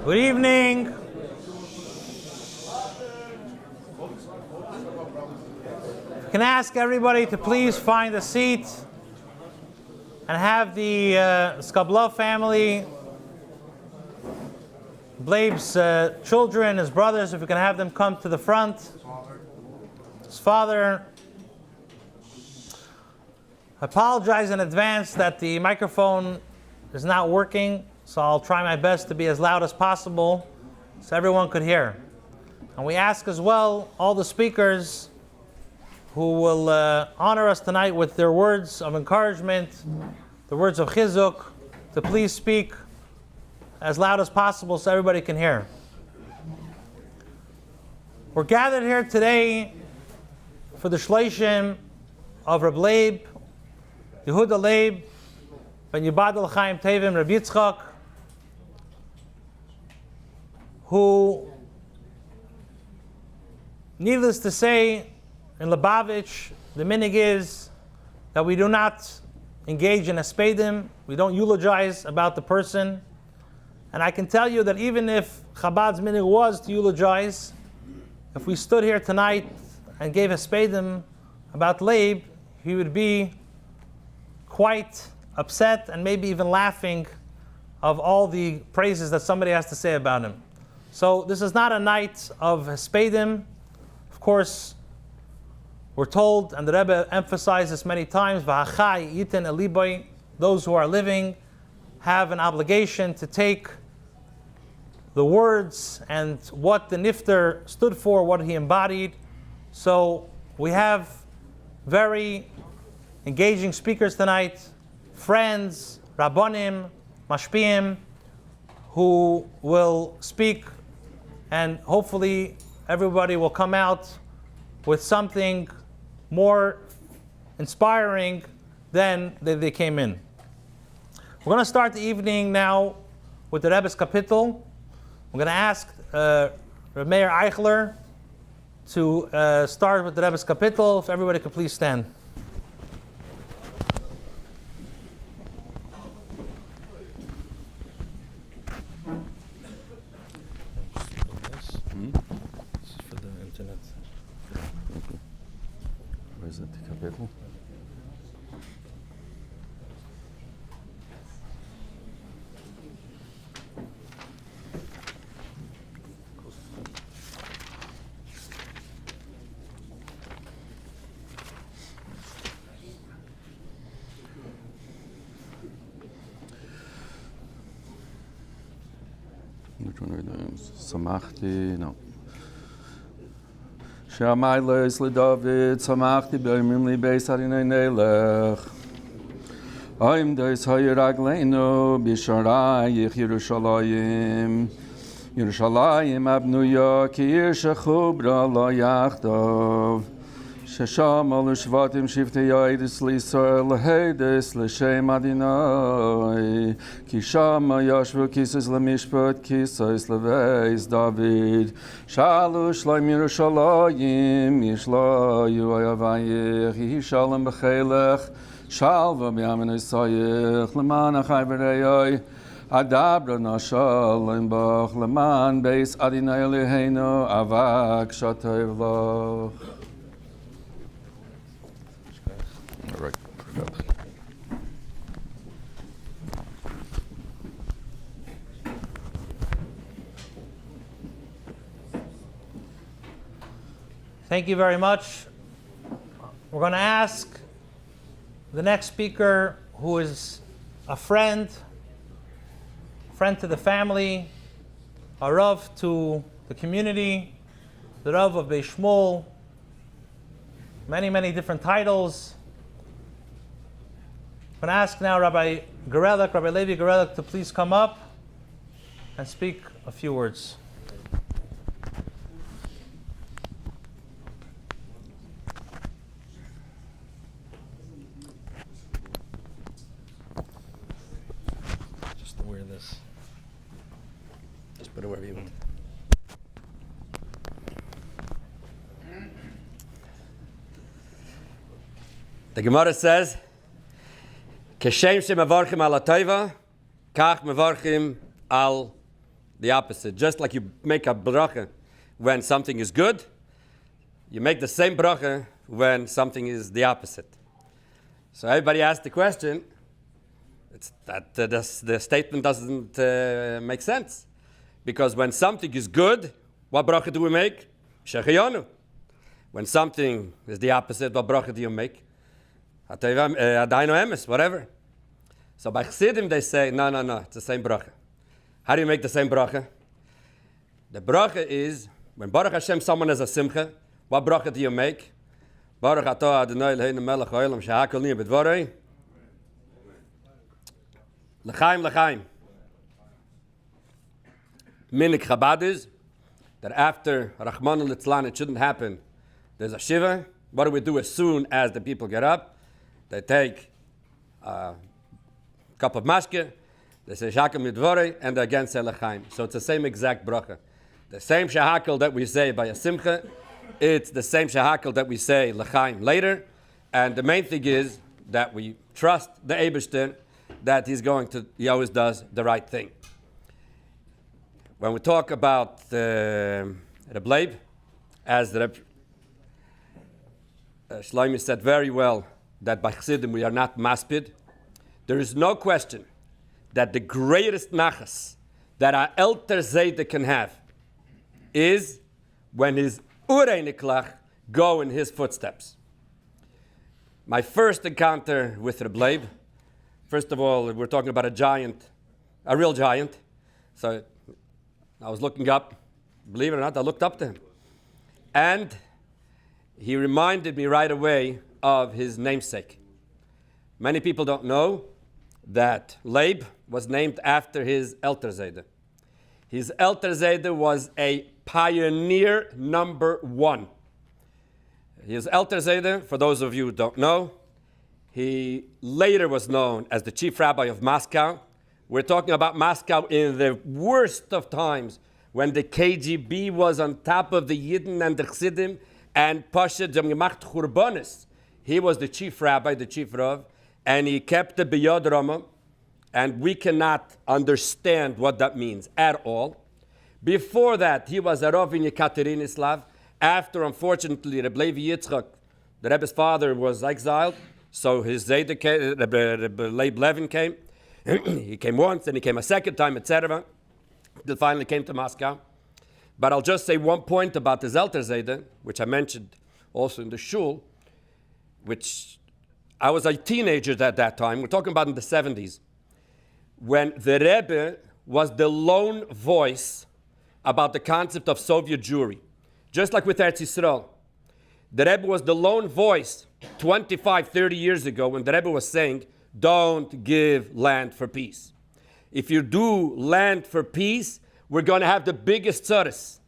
Good evening. Can I ask everybody to please find a seat and have the Skoblo family, Leib's children, his brothers, if we can have them come to the front. His father. I apologize in advance that the microphone is not working, so I'll try my best to be as loud as possible so everyone could hear. And we ask as well all the speakers who will honor us tonight with their words of encouragement, the words of chizuk, to please speak as loud as possible so everybody can hear. We're gathered here today for the Shloshim of Reb Leib Leib GIMPEL Chaim Rabbi Yitzchak, who, needless to say, in Lubavitch, the minig is that we do not engage in espedim, we don't eulogize about the person. And I can tell you that even if Chabad's minig was to eulogize, if we stood here tonight and gave espedim about Leib, he would be quite upset and maybe even laughing of all the praises that somebody has to say about him. So this is not a night of espedim. Of course, we're told, and the Rebbe emphasized this many times, V'achai yiten eliboy, those who are living have an obligation to take the words and what the nifter stood for, what he embodied. So we have very engaging speakers tonight, friends, rabbonim, mashpiim, who will speak, and hopefully everybody will come out with something more inspiring than they came in. We're going to start the evening now with the Rebbe's kapitel. We're going to ask Reb Meir Eichler to start with the Rebbe's kapitel. If everybody could please stand. This is for the internet. Where is it, the kapitel? Which one are those? Samachti, no. Shamai leis leDavid, Samachti b'yomim li beis harinei nelech. Oim deis hayir agleinu b'sharayich Yerushalayim. Yerushalayim abnuya ki ir shechubra la yachdav. Shesham al shvatim shiftei yidis l'Yisrael l'heides l'shem Adonai. Ki shama yashvu kisas l'mishpat kisas l'veis David. Shalu shleim Yerushalayim yishlayu ayavayich yishalem b'chelech. Shalva b'yamin yisayich l'man achai v'reyai. Adabra nashalem bach l'man beis Adonai Eloheinu avak shatev loch. All right. Thank you very much. We're going to ask the next speaker, who is a friend to the family, a Rav to the community, the Rav of Beis Shmuel, many different titles. I'm going to ask now Rabbi Leib Gerelek, to please come up and speak a few words. Just wear this. Just put it wherever you want. The Gemara says, Keshem she mevarchim al atayva, kach mevarchim al the opposite. Just like you make a bracha when something is good, you make the same bracha when something is the opposite. So everybody asked the question, it's that the statement doesn't make sense. Because when something is good, what bracha do we make? Shechayonu. When something is the opposite, what bracha do you make? Adainu emes, whatever. So by Chassidim they say, no, it's the same bracha. How do you make the same bracha? The bracha is, when Baruch Hashem someone has a simcha, what bracha do you make? Baruch atah Adonai Eloheinu melech haolam shehakol niyeh b'dvorei. L'chaim, l'chaim. Minik Chabad is that after Rachmana litzlan, it shouldn't happen. There's a shiva. What do we do as soon as the people get up? They take a cup of mashke, they say shakem midvorei, and they again say l'chaim. So it's the same exact bracha. The same shahakal that we say by a simcha, it's the same shahakal that we say l'chaim later. And the main thing is that we trust the Eibishter that he always does the right thing. When we talk about Reb Leib, as the Reb Shloshim said very well, that by Chassidim we are not maspid, there is no question that the greatest nachas that our Elter Zayde can have is when his Urei Niklach go in his footsteps. My first encounter with Reb Leib, first of all, we're talking about a giant, a real giant. So I was looking up, believe it or not, I looked up to him. And he reminded me right away of his namesake. Many people don't know that Leib was named after his Elter Zayde. His Elter Zayde was a pioneer number one. His Elter Zayde, for those of you who don't know, he later was known as the chief rabbi of Moscow. We're talking about Moscow in the worst of times, when the KGB was on top of the Yidden and the Chassidim, and Pasha Gemacht Churbanis. He was the chief rabbi, the chief rav, and he kept the Biyad Rama, and we cannot understand what that means at all. Before that, he was a rav in Yekaterinoslav. After, unfortunately, Reb Leib Yitzchak, the Rebbe's father, was exiled, so his Zayde came, Reb Leib Levin came. He came once, then he came a second time, etc. Till finally came to Moscow. But I'll just say one point about the Elter Zayde, which I mentioned also in the shul, which I was a teenager at that time. We're talking about in the 70s, when the Rebbe was the lone voice about the concept of Soviet Jewry. Just like with Eretz Yisrael. The Rebbe was the lone voice 25, 30 years ago when the Rebbe was saying, don't give land for peace. If you do land for peace, we're going to have the biggest tzaras.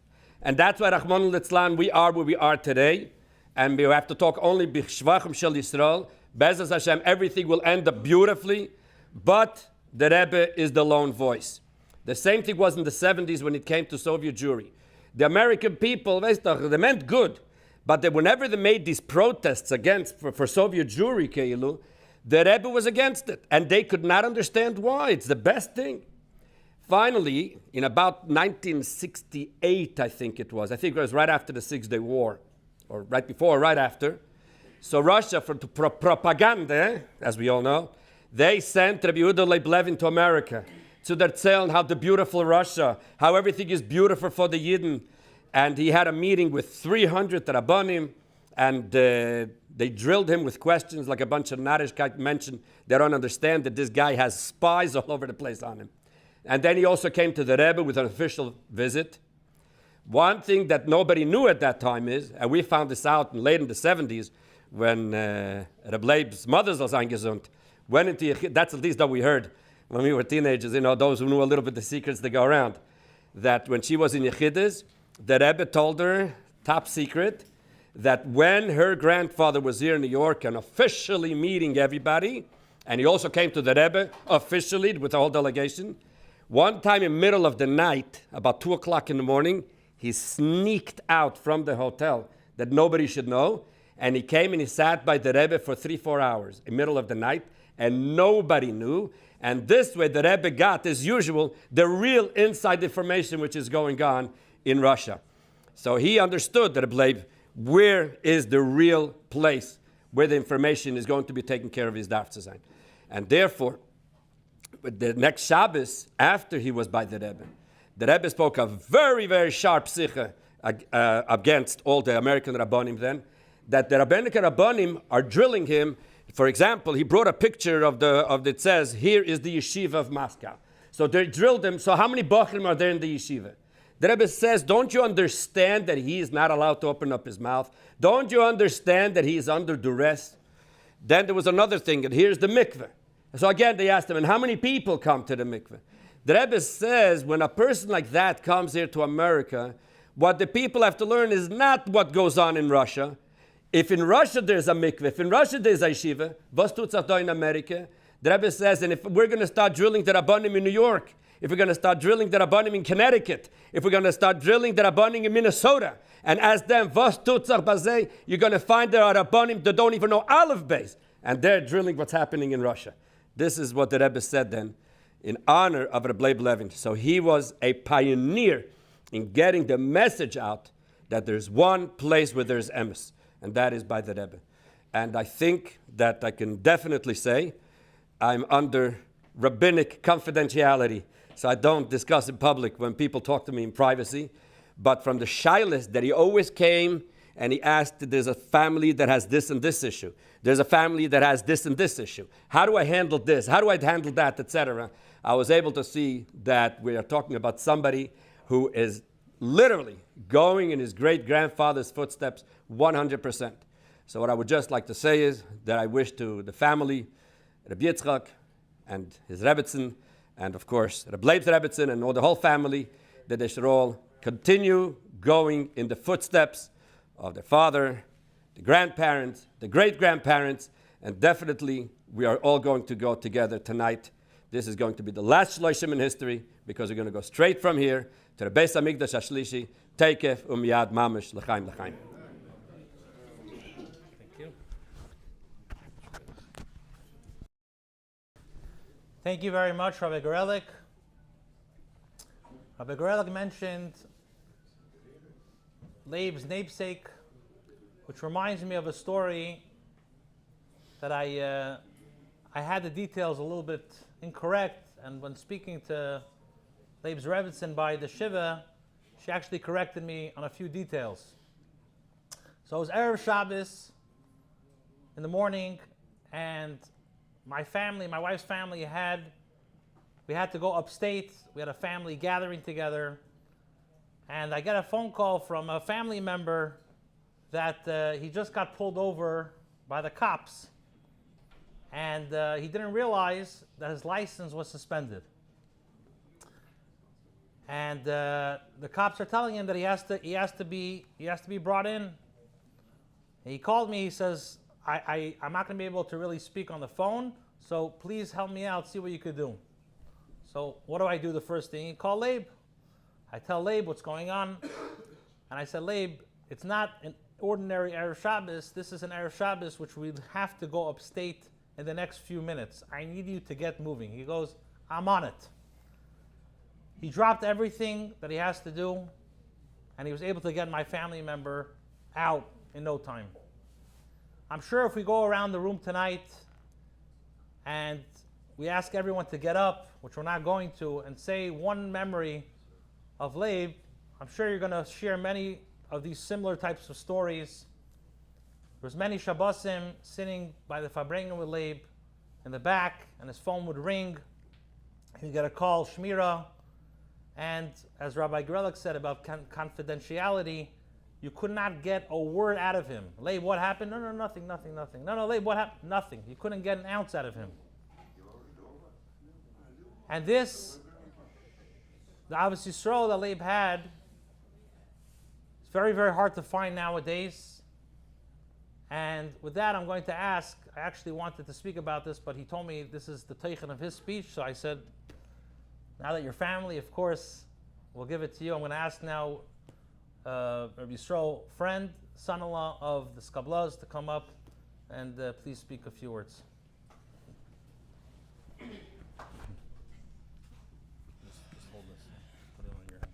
And that's why, Rachmana litzlan, we are where we are today. And we have to talk only b'shvachim shel Yisrael. Be'ezus Hashem, everything will end up beautifully. But the Rebbe is the lone voice. The same thing was in the 70s when it came to Soviet Jewry. The American people, they meant good. But whenever they made these protests for Soviet Jewry, Keilu, the Rebbe was against it. And they could not understand why. It's the best thing. Finally, in about 1968, I think it was right after the Six-Day War, or right before or right after. So Russia, for propaganda, as we all know, they sent Rabbi Leib Levin to America to tell how the beautiful Russia, how everything is beautiful for the Yidden. And he had a meeting with 300 Rabbanim, and they drilled him with questions like a bunch of Narishkeit mentioned. They don't understand that this guy has spies all over the place on him. And then he also came to the Rebbe with an official visit. One thing that nobody knew at that time is, and we found this out late in the 70s, when Reb Leib's mother was eingezunt, went into Yechid, that's at least that we heard when we were teenagers, those who knew a little bit the secrets that go around, that when she was in Yechidus, the Rebbe told her, top secret, that when her grandfather was here in New York and officially meeting everybody, and he also came to the Rebbe officially with the whole delegation, one time in the middle of the night, about 2 o'clock in the morning, he sneaked out from the hotel that nobody should know, And he came and he sat by the Rebbe for 3-4 hours in the middle of the night, and nobody knew. And this way the Rebbe got, as usual, the real inside information which is going on in Russia. So he understood that Reb Leib, where is the real place where the information is going to be taken care of his darf zu sein. And therefore, the next Shabbos, after he was by the Rebbe spoke a very, very sharp sicha against all the American Rabbanim then, that the Rabbinic Rabbanim are drilling him. For example, he brought a picture of it says, here is the yeshiva of Moscow. So they drilled him. So how many Bachrim are there in the yeshiva? The Rebbe says, don't you understand that he is not allowed to open up his mouth? Don't you understand that he is under duress? Then there was another thing, and here's the mikveh. So again, they asked him, and how many people come to the mikveh? The Rebbe says, when a person like that comes here to America, what the people have to learn is not what goes on in Russia. If in Russia there's a mikveh, if in Russia there's a yeshiva, was tut's auch da in America? The Rebbe says, and if we're going to start drilling the Rabbanim in New York, if we're going to start drilling the Rabbanim in Connecticut, if we're going to start drilling the Rabbanim in Minnesota, and ask them, was tut's auch bazeh, you're going to find there are Rabbanim that don't even know Aleph Beis, and they're drilling what's happening in Russia. This is what the Rebbe said then, in honor of Reb Leib Levin. So he was a pioneer in getting the message out that there's one place where there's emes, and that is by the Rebbe. And I think that I can definitely say I'm under rabbinic confidentiality, so I don't discuss in public when people talk to me in privacy. But from the shilas that he always came and he asked, there's a family that has this and this issue. There's a family that has this and this issue. How do I handle this? How do I handle that, etc.? I was able to see that we are talking about somebody who is literally going in his great-grandfather's footsteps 100%. So what I would just like to say is that I wish to the family, Rabbi Yitzchak and his Rebbetzin, and of course Reb Leib's Rebbetzin and all the whole family, that they should all continue going in the footsteps of their father, the grandparents, the great-grandparents, and definitely we are all going to go together tonight. This is going to be the last Shloshim in history, because we're going to go straight from here to the Beis Hamikdash Hashlishi, Teikef Umiyad Mamish L'chaim L'chaim. Thank you. Thank you very much, Rabbi Gorelik. Rabbi Gorelik mentioned Leib's namesake, which reminds me of a story that I had the details a little bit incorrect, and when speaking to Leib's Rebbetzin by the Shiva, she actually corrected me on a few details. So it was Erev Shabbos in the morning, and my family, my wife's family, we had to go upstate. We had a family gathering together, and I get a phone call from a family member that he just got pulled over by the cops, and he didn't realize that his license was suspended. And the cops are telling him that he has to be brought in. And he called me. He says, I'm not going to be able to really speak on the phone, so please help me out, see what you could do. So what do I do the first thing? You call Leib. I tell Leib what's going on. And I said, Leib, it's not an ordinary Erev Shabbos. This is an Erev Shabbos which we'd have to go upstate in the next few minutes. I need you to get moving. He goes, I'm on it. He dropped everything that he has to do, and he was able to get my family member out in no time. I'm sure if we go around the room tonight and we ask everyone to get up, which we're not going to, and say one memory of Leib, I'm sure you're going to share many of these similar types of stories. There was many Shabbosim sitting by the Fabrengen with Leib in the back, and his phone would ring. He'd get a call, Shmira. And as Rabbi Gorelik said about confidentiality, you could not get a word out of him. Leib, what happened? No, nothing. No, Leib, what happened? Nothing. You couldn't get an ounce out of him. And this, the Avos Yisrael that Leib had, it's very, very hard to find nowadays. And with that, I'm going to ask, I actually wanted to speak about this, but he told me this is the teichen of his speech, so I said, now that you're family, of course, we'll give it to you. I'm going to ask now Rabbi Yisrael, friend, son-in-law of the Skoblos, to come up and please speak a few words. Just hold this. Put it on your hand.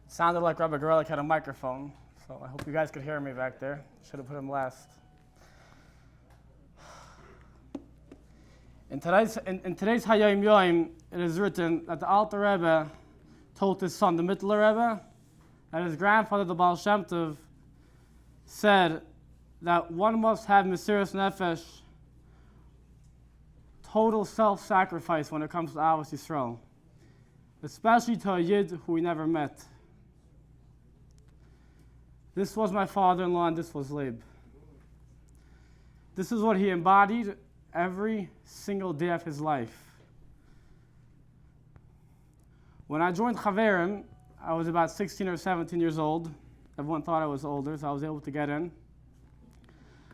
It sounded like Rabbi Gorelick had a microphone, so I hope you guys could hear me back there. Should have put him last. In today's Hayom Yom, it is written that the Alter Rebbe told his son, the Mittler Rebbe, that his grandfather, the Baal Shem Tov, said that one must have Mesiras Nefesh, total self-sacrifice when it comes to Avos Yisrael, especially to a Yid who we never met. This was my father-in-law, and this was Leib. This is what he embodied every single day of his life. When I joined Chaverim, I was about 16 or 17 years old. Everyone thought I was older, so I was able to get in.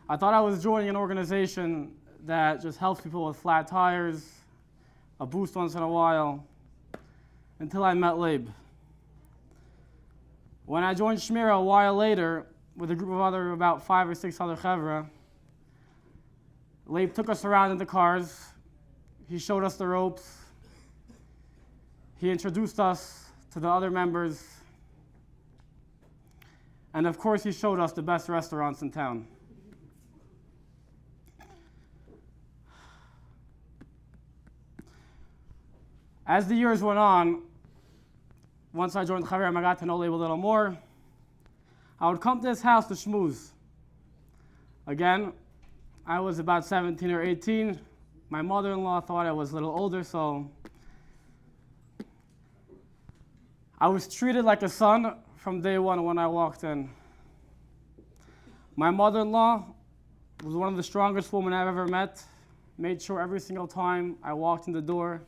I thought I was joining an organization that just helps people with flat tires, a boost once in a while, until I met Leib. When I joined Shmira a while later, with a group of about 5 or 6 other chevra, Leib took us around in the cars. He showed us the ropes. He introduced us to the other members. And of course, he showed us the best restaurants in town. As the years went on, once I joined Chaverim, I got to know Leib a little more. I would come to his house to schmooze. Again, I was about 17 or 18. My mother-in-law thought I was a little older, so I was treated like a son from day one when I walked in. My mother-in-law was one of the strongest women I've ever met. Made sure every single time I walked in the door,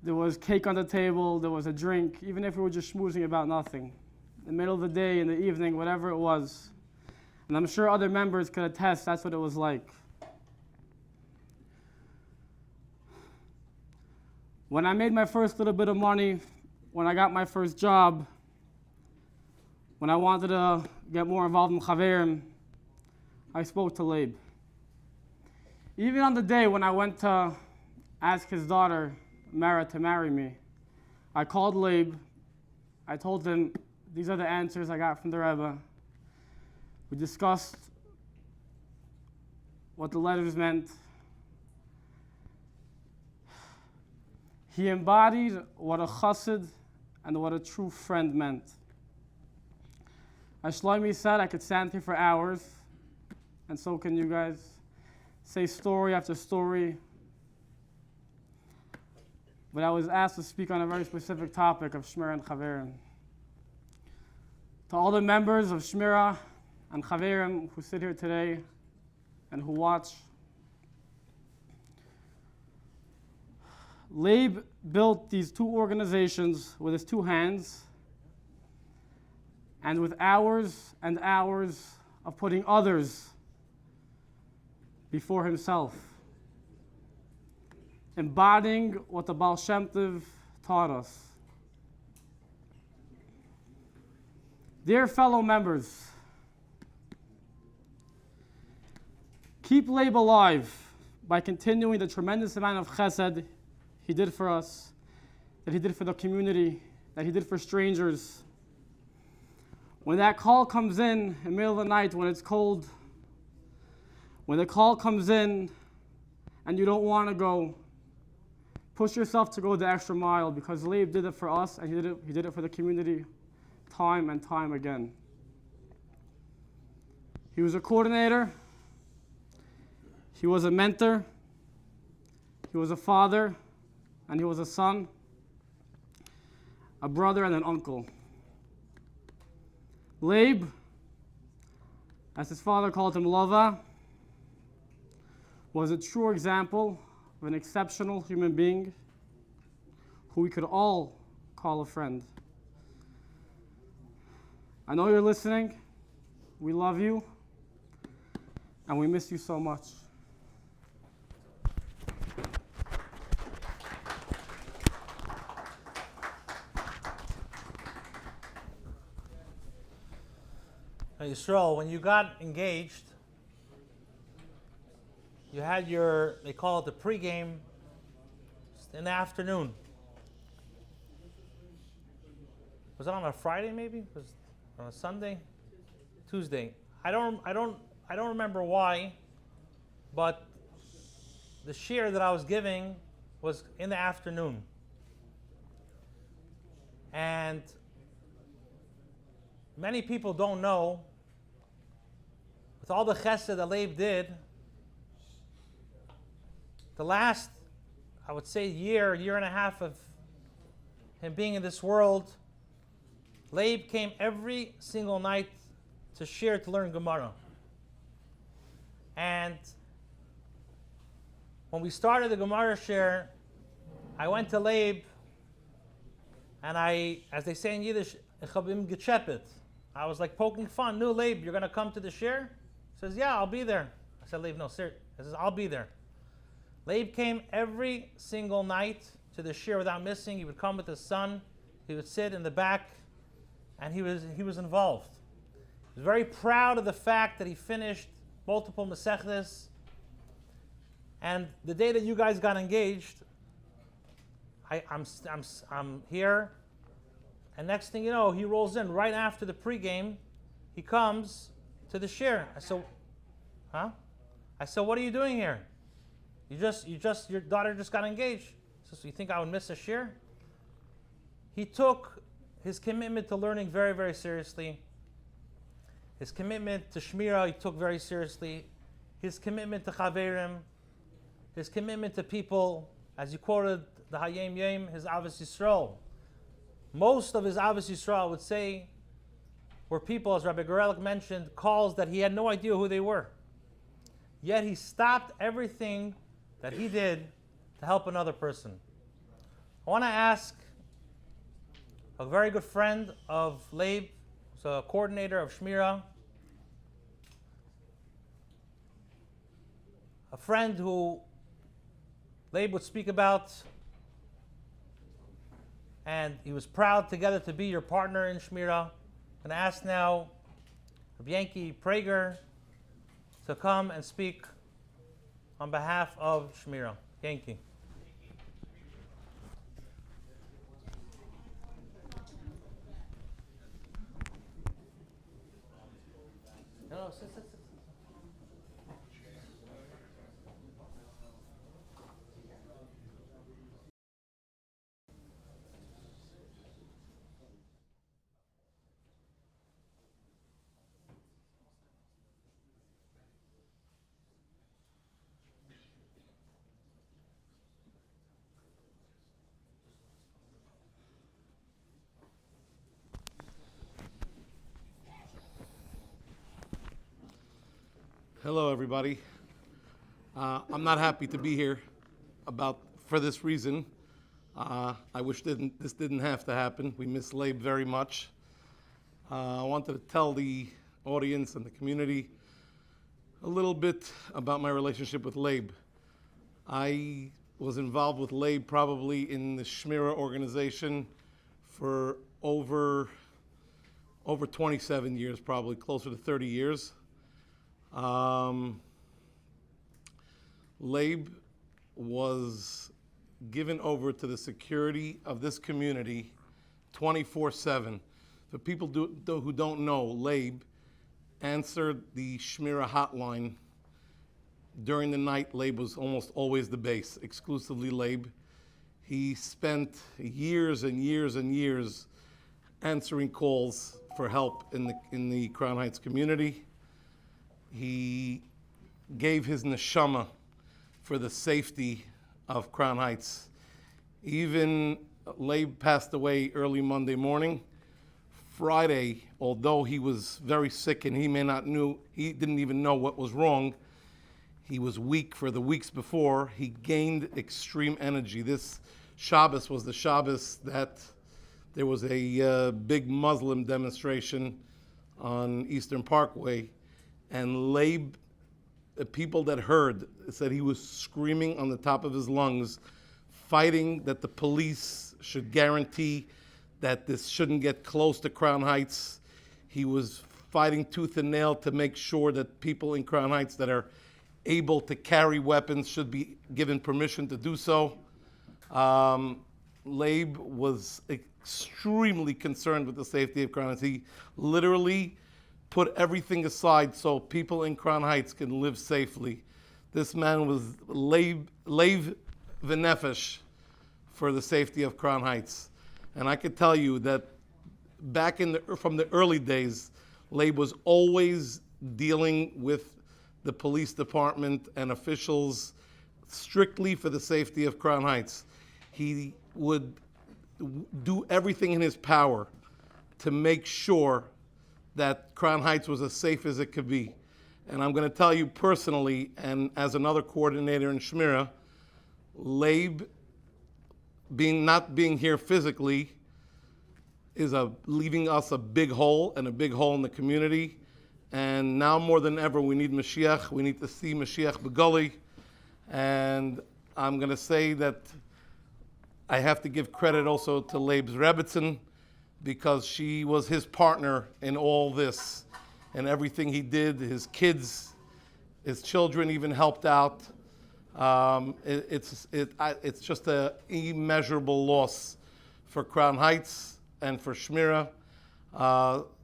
there was cake on the table, there was a drink, even if we were just schmoozing about nothing. In the middle of the day, in the evening, whatever it was. And I'm sure other members could attest that's what it was like. When I made my first little bit of money, when I got my first job, when I wanted to get more involved in Chaverim, I spoke to Leib. Even on the day when I went to ask his daughter, Mara, to marry me, I called Leib. I told him, these are the answers I got from the Rebbe. We discussed what the letters meant. He embodied what a chassid and what a true friend meant. As Shlomi said, I could stand here for hours, and so can you guys. Say story after story. But I was asked to speak on a very specific topic of Shmira and Chaverim. To all the members of Shmira and Chaverim who sit here today and who watch, Leib built these two organizations with his two hands and with hours and hours of putting others before himself, embodying what the Baal Shem Tov taught us. Dear fellow members, keep Leib alive by continuing the tremendous amount of chesed he did for us, that he did for the community, that he did for strangers. When that call comes in the middle of the night when it's cold, when the call comes in and you don't want to go, push yourself to go the extra mile, because Leib did it for us and he did it for the community time and time again. He was a coordinator, he was a mentor, he was a father, and he was a son, a brother, and an uncle. Leib, as his father called him, Lova, was a true example of an exceptional human being who we could all call a friend. I know you're listening. We love you, and we miss you so much. Yisrael, when you got engaged, you had they call it the pregame in the afternoon. Was it on a Friday maybe? Was it on a Sunday? Tuesday. I don't remember why, but the shiur that I was giving was in the afternoon. And many people don't know, with all the chesed that Leib did, the last, I would say, year and a half of him being in this world, Leib came every single night to shiur to learn Gemara. And when we started the Gemara shiur, I went to Leib, and as they say in Yiddish, ich hab ihm gechepet. I was like poking fun. No, Leib, you're going to come to the shiur? He says, yeah, I'll be there. I said, Leib, no, sir. He says, I'll be there. Leib came every single night to the shiur without missing. He would come with his son. He would sit in the back, and he was involved. He was very proud of the fact that he finished multiple Masechtas. And the day that you guys got engaged, I'm here, and next thing you know, he rolls in right after the pregame. He comes to the shiur. I said, huh? I said, what are you doing here? Your daughter just got engaged. He says, so you think I would miss a shiur? He took his commitment to learning very, very seriously. His commitment to Shmira he took very seriously. His commitment to Chaverim, his commitment to people, as you quoted the Hayem Yem, his Avos Yisrael. Most of his Avos Yisrael, I would say, were people, as Rabbi Gorelick mentioned, calls that he had no idea who they were. Yet he stopped everything that he did to help another person. I want to ask a very good friend of Leib, who's a coordinator of Shmira, a friend who Leib would speak about, and he was proud together to be your partner in Shmira. I'm going to ask now Rabbi Prager to come and speak on behalf of Shmira. Yankee. No, sit. Hello, everybody. I'm not happy to be here for this reason. I wish this didn't have to happen. We miss Leib very much. I wanted to tell the audience and the community a little bit about my relationship with Leib. I was involved with Leib probably in the Shmira organization for over 27 years, probably closer to 30 years. Leib was given over to the security of this community 24/7. For people who don't know, Leib answered the Shmira hotline during the night. Leib was almost always the base, exclusively Leib. He spent years and years and years answering calls for help in the Crown Heights community. He gave his neshama for the safety of Crown Heights. Even Leib passed away early Monday morning. Friday, although he was very sick and he didn't even know what was wrong, he was weak for the weeks before. He gained extreme energy. This Shabbos was the Shabbos that there was a big Muslim demonstration on Eastern Parkway. And Leib, the people that heard, said he was screaming on the top of his lungs, fighting that the police should guarantee that this shouldn't get close to Crown Heights. He was fighting tooth and nail to make sure that people in Crown Heights that are able to carry weapons should be given permission to do so. Leib was extremely concerned with the safety of Crown Heights. He literally put everything aside so people in Crown Heights can live safely. This man was Leib v'nefesh for the safety of Crown Heights. And I could tell you that from the early days, Leib was always dealing with the police department and officials strictly for the safety of Crown Heights. He would do everything in his power to make sure that Crown Heights was as safe as it could be. And I'm going to tell you personally, and as another coordinator in Shmira, Leib not being here physically is leaving us a big hole and a big hole in the community. And now more than ever, we need Mashiach. We need to see Mashiach Begoli. And I'm going to say that I have to give credit also to Leib's Rebbetzin, because she was his partner in all this and everything he did. His kids, his children even helped out. It's just an immeasurable loss for Crown Heights and for Shmira.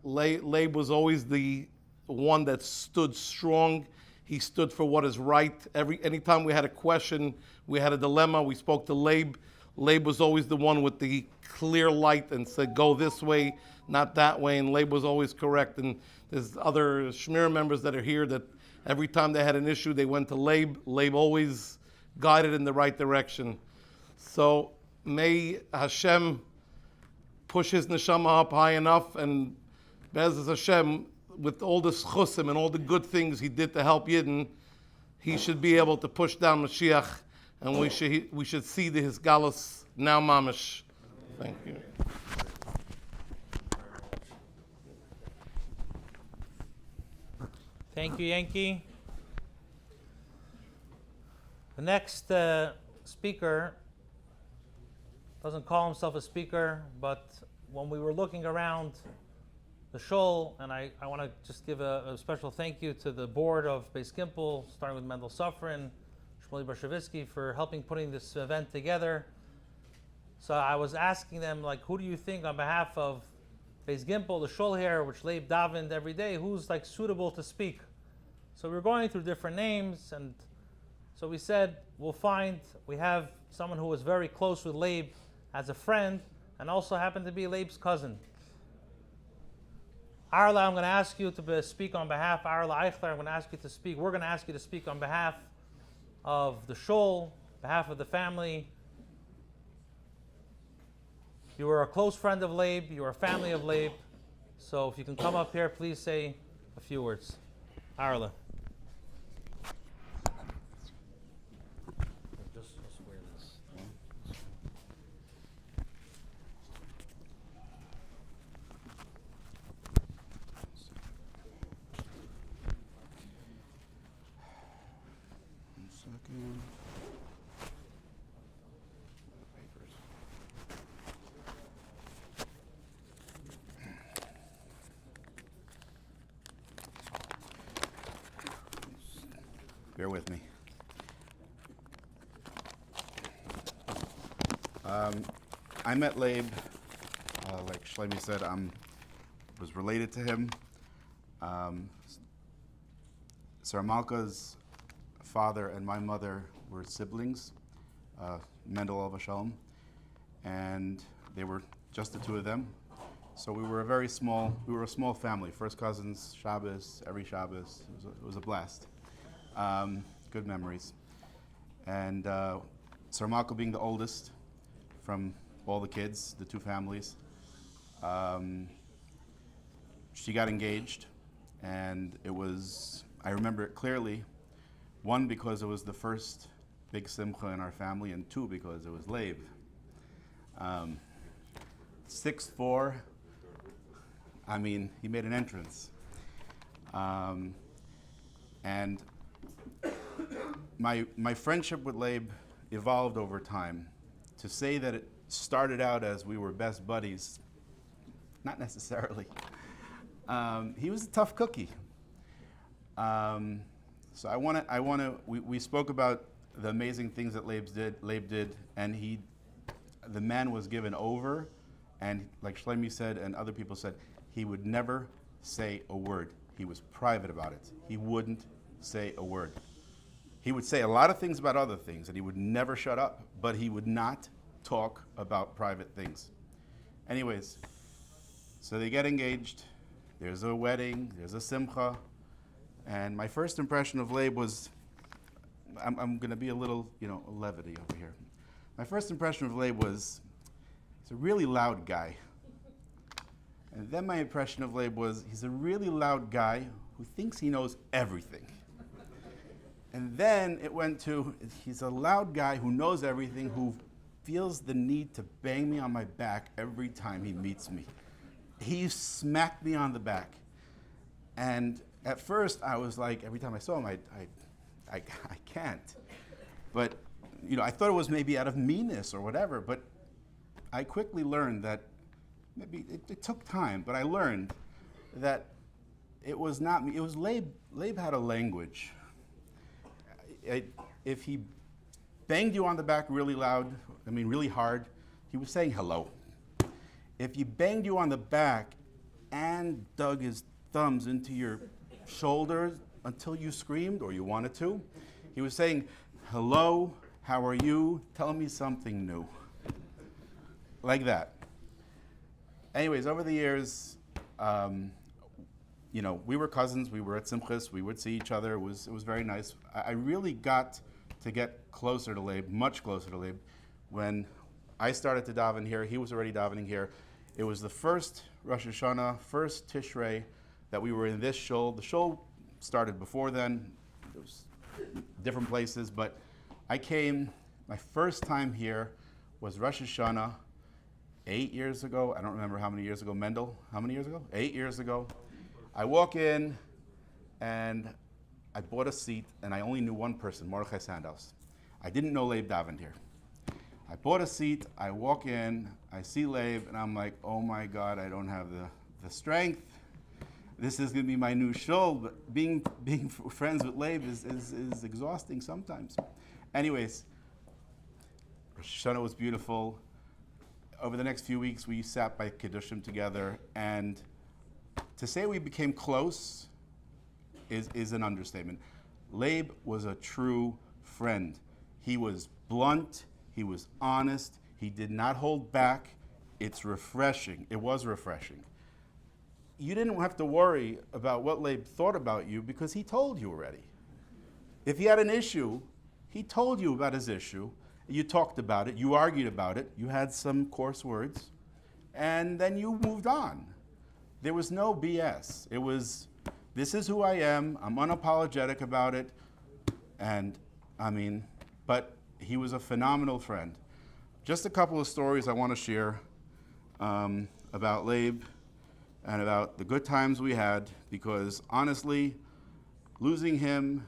Leib was always the one that stood strong. He stood for what is right. Anytime we had a question, we had a dilemma, we spoke to Leib. Leib was always the one with the clear light and said, go this way, not that way, and Leib was always correct. And there's other Shmira members that are here that every time they had an issue, they went to Leib. Leib always guided in the right direction. So may Hashem push his neshama up high enough, and Be'ezus Hashem, with all the schusim and all the good things he did to help Yidden, he should be able to push down Mashiach, and we should see the Hisgalus now mamish. Thank you. Thank you, Yankee. The next speaker doesn't call himself a speaker, but when we were looking around the shul, and I want to just give a special thank you to the board of Beis GIMPEL, starting with Mendel Sofrin, Shmuley Barshavitsky, for helping putting this event together. So I was asking them, like, who do you think on behalf of Beis GIMPEL, the shul here, which Leib davened every day, who's like suitable to speak? So we were going through different names, and so we said, we have someone who was very close with Leib as a friend, and also happened to be Leib's cousin. Arla, I'm going to ask you to speak on behalf. Arla Eichler, I'm going to ask you to speak. We're going to ask you to speak on behalf of the shul, behalf of the family. You were a close friend of Leib. You were a family of Leib. So if you can come up here, please say a few words. Arla. Bear with me. I met Leib, like Shlomi said, was related to him. Sir Malka's father and my mother were siblings, Mendel Alva Shalom, and they were just the two of them. So we were a small family, first cousins, Shabbos, every Shabbos. It was a blast. Good memories. And Sir Malka being the oldest from all the kids, the two families, she got engaged, and I remember it clearly, one, because it was the first big simcha in our family, and two, because it was Leib. 6'4", I mean, he made an entrance. And my friendship with Leib evolved over time. To say that it started out as we were best buddies, not necessarily. He was a tough cookie. So we spoke about the amazing things that Leib did, and the man was given over, and like Shlomi said and other people said, he would never say a word. He was private about it. He wouldn't say a word. He would say a lot of things about other things, and he would never shut up, but he would not talk about private things. Anyways, so they get engaged, there's a wedding, there's a simcha, and my first impression of Leib was, I'm going to be a little, levity over here. My first impression of Leib was, he's a really loud guy. And then my impression of Leib was, he's a really loud guy who thinks he knows everything. And then it went to, he's a loud guy who knows everything, who feels the need to bang me on my back every time he meets me. He smacked me on the back. And at first I was like, every time I saw him, I can't. But, I thought it was maybe out of meanness or whatever, but I quickly learned that, maybe it took time, but I learned that it was not me, it was Leib. Leib had a language. If he banged you on the back really loud, really hard, he was saying hello. If he banged you on the back and dug his thumbs into your shoulders until you screamed or you wanted to, he was saying, hello, how are you? Tell me something new. Like that. Anyways, over the years, we were cousins, we were at Simchas, we would see each other, it was very nice. I really got to get closer to Leib, much closer to Leib, when I started to daven here. He was already davening here. It was the first Rosh Hashanah, first Tishrei that we were in this shul. The shul started before then. It was different places, but I came, my first time here was Rosh Hashanah 8 years ago. I don't remember how many years ago. Mendel, how many years ago? 8 years ago. I walk in and I bought a seat and I only knew one person, Mordechai Sandhaus. I didn't know Leib davened here. I bought a seat, I walk in, I see Leib, and I'm like, oh my God, I don't have the strength. This is going to be my new shul, but being friends with Leib is exhausting sometimes. Anyways, Rosh Hashanah was beautiful. Over the next few weeks, we sat by Kiddushim together, and to say we became close is an understatement. Leib was a true friend. He was blunt, he was honest, he did not hold back. It's refreshing. It was refreshing. You didn't have to worry about what Leib thought about you because he told you already. If he had an issue, he told you about his issue. You talked about it, you argued about it, you had some coarse words, and then you moved on. There was no BS. It was, this is who I am, I'm unapologetic about it, and but he was a phenomenal friend. Just a couple of stories I want to share about Leib and about the good times we had, because honestly, losing him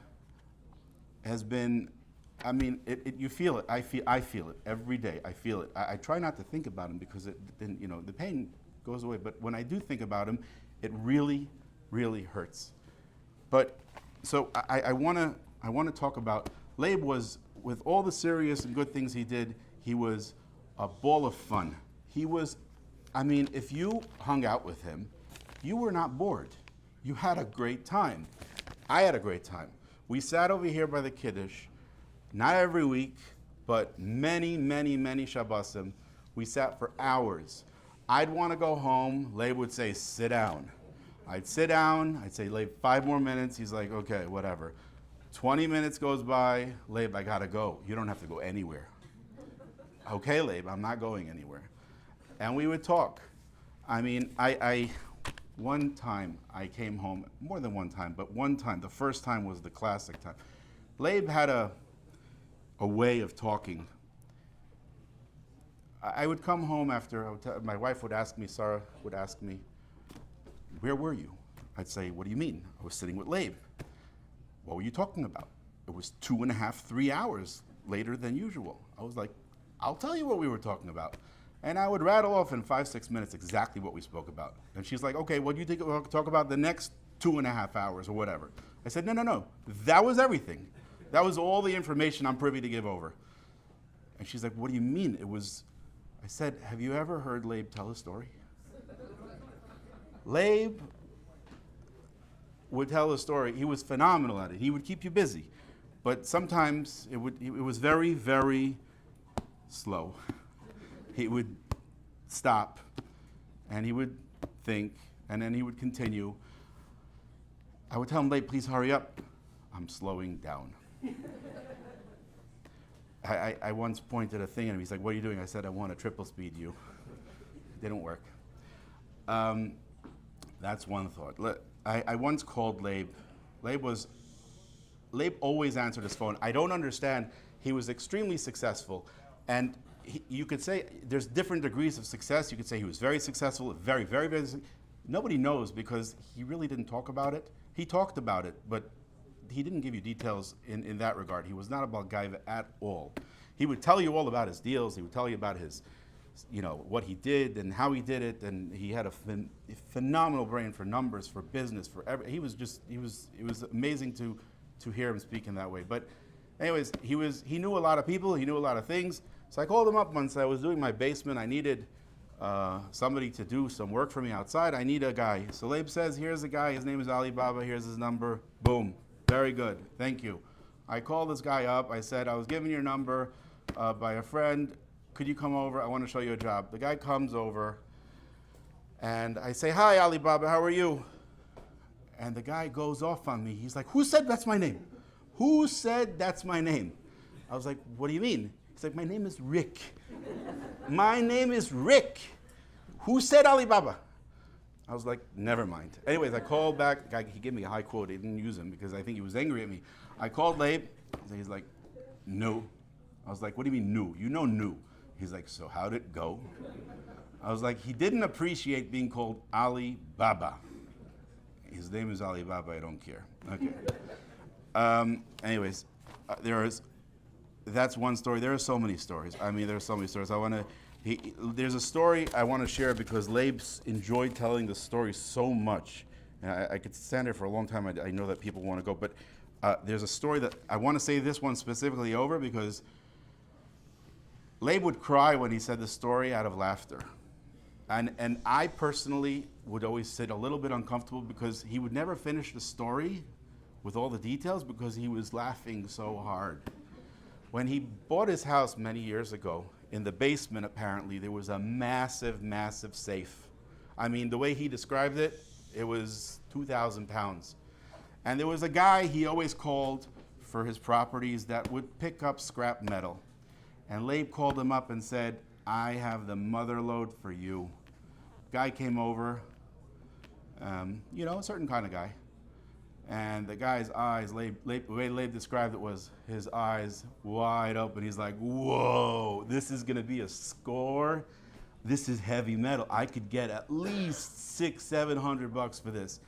has been, you feel it. I feel it every day. I feel it. I try not to think about him because then the pain goes away. But when I do think about him, it really, really hurts. But so I want to talk about Leib. Was, with all the serious and good things he did, he was a ball of fun. He was, if you hung out with him, you were not bored. You had a great time. I had a great time. We sat over here by the Kiddush, not every week, but many, many, many Shabbosim. We sat for hours. I'd want to go home. Leib would say, sit down. I'd sit down. I'd say, Leib, 5 more minutes. He's like, okay, whatever. 20 minutes goes by. Leib, I got to go. You don't have to go anywhere. Okay, Leib, I'm not going anywhere. And we would talk. One time I came home, more than one time, but one time, the first time was the classic time. Leib had a way of talking. I would come home after, my wife would ask me, Sarah would ask me, where were you? I'd say, what do you mean? I was sitting with Leib. What were you talking about? It was 2.5, 3 hours later than usual. I was like, I'll tell you what we were talking about. And I would rattle off in 5-6 minutes exactly what we spoke about. And she's like, okay, what do you think we'll talk about the next 2.5 hours or whatever? I said, no. That was everything. That was all the information I'm privy to give over. And she's like, what do you mean? I said, have you ever heard Leib tell a story? Leib would tell a story. He was phenomenal at it. He would keep you busy. But sometimes it was very, very slow. He would stop, and he would think, and then he would continue. I would tell him, Leib, please hurry up. I'm slowing down. I once pointed a thing at him. He's like, what are you doing? I said, I want to triple speed you. Didn't work. That's one thought. I once called Leib. Leib always answered his phone. I don't understand. He was extremely successful. And you could say there's different degrees of success. You could say he was very successful, very, very, very. Nobody knows because he really didn't talk about it. He talked about it, but he didn't give you details in that regard. He was not a Balgaiva at all. He would tell you all about his deals. He would tell you about his, what he did and how he did it. And he had a phenomenal brain for numbers, for business, for everything. It was amazing to hear him speak in that way. But anyways, he knew a lot of people. He knew a lot of things. So I called him up once. I was doing my basement. I needed somebody to do some work for me outside. I need a guy. So Leib says, here's a guy. His name is Ali Baba. Here's his number. Boom. Very good. Thank you. I called this guy up. I said, I was given your number by a friend. Could you come over? I want to show you a job. The guy comes over, and I say, hi, Ali Baba. How are you? And the guy goes off on me. He's like, who said that's my name? Who said that's my name? I was like, what do you mean? He's like, my name is Rick. My name is Rick. Who said Ali Baba? I was like, never mind. Anyways, I called back. Guy, he gave me a high quote. I didn't use him because I think he was angry at me. I called Leib. He's like, no. I was like, what do you mean new? You know new. He's like, so how'd it go? I was like, he didn't appreciate being called Ali Baba. His name is Ali Baba. I don't care. Okay. Anyways, that's one story. There are so many stories. There are so many stories. There's a story I want to share because Leib enjoyed telling the story so much. And I could stand there for a long time. I know that people want to go. But there's a story that I want to say this one specifically over because Leib would cry when he said the story out of laughter. And I personally would always sit a little bit uncomfortable because he would never finish the story with all the details because he was laughing so hard. When he bought his house many years ago, in the basement apparently, there was a massive, massive safe. The way he described it, it was 2,000 pounds. And there was a guy he always called for his properties that would pick up scrap metal. And Leib called him up and said, I have the mother lode for you. Guy came over, a certain kind of guy. And the guy's eyes, the way Leib described it was his eyes wide open. He's like, whoa, this is gonna be a score. This is heavy metal. I could get at least $600-700 for this.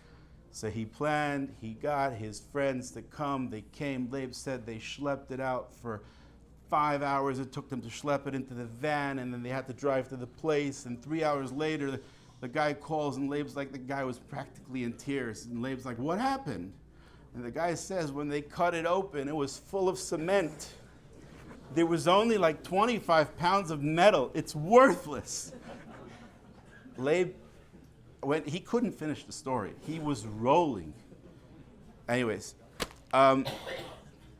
So he planned, he got his friends to come. They came, Leib said they schlepped it out for 5 hours. It took them to schlep it into the van, and then they had to drive to the place. And 3 hours later, the guy calls, and Leib's like, the guy was practically in tears. And Leib's like, what happened? And the guy says, when they cut it open, it was full of cement. There was only like 25 pounds of metal. It's worthless. Leib, he couldn't finish the story. He was rolling. Anyways,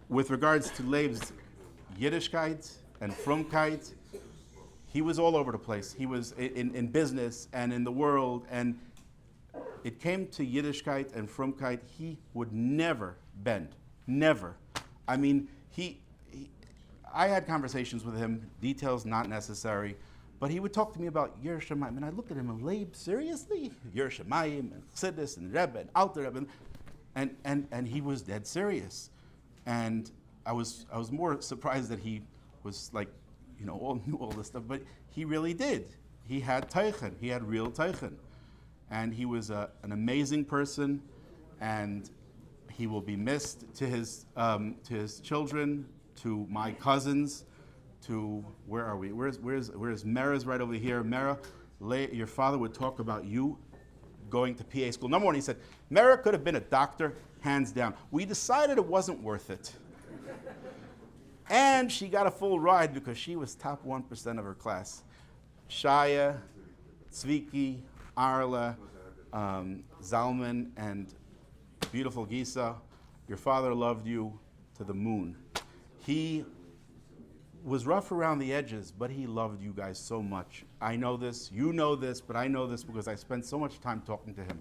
with regards to Leib's Yiddishkeit and Frumkeit, he was all over the place. He was in business and in the world, and it came to Yiddishkeit and Frumkeit, he would never bend. Never. I had conversations with him, details not necessary, but he would talk to me about Yer Shemayim, and I looked at him and Leib, seriously? Yer Shemayim and Chassidus and Rebbe and Alter Rebbe, and he was dead serious. And I was more surprised that he was like, all knew all this stuff, but he really did. He had teichen, he had real teichen. And he was an amazing person, and he will be missed to his children, to my cousins. to, where are we? Where's Mera's right over here? Mera, your father would talk about you going to PA school. Number one, he said, Mera could have been a doctor, hands down. We decided it wasn't worth it. And she got a full ride because she was top 1% of her class. Shaya, Tzviki, Arla, Zalman, and beautiful Gisa, your father loved you to the moon. He was rough around the edges, but he loved you guys so much. I know this, you know this, but I know this because I spent so much time talking to him.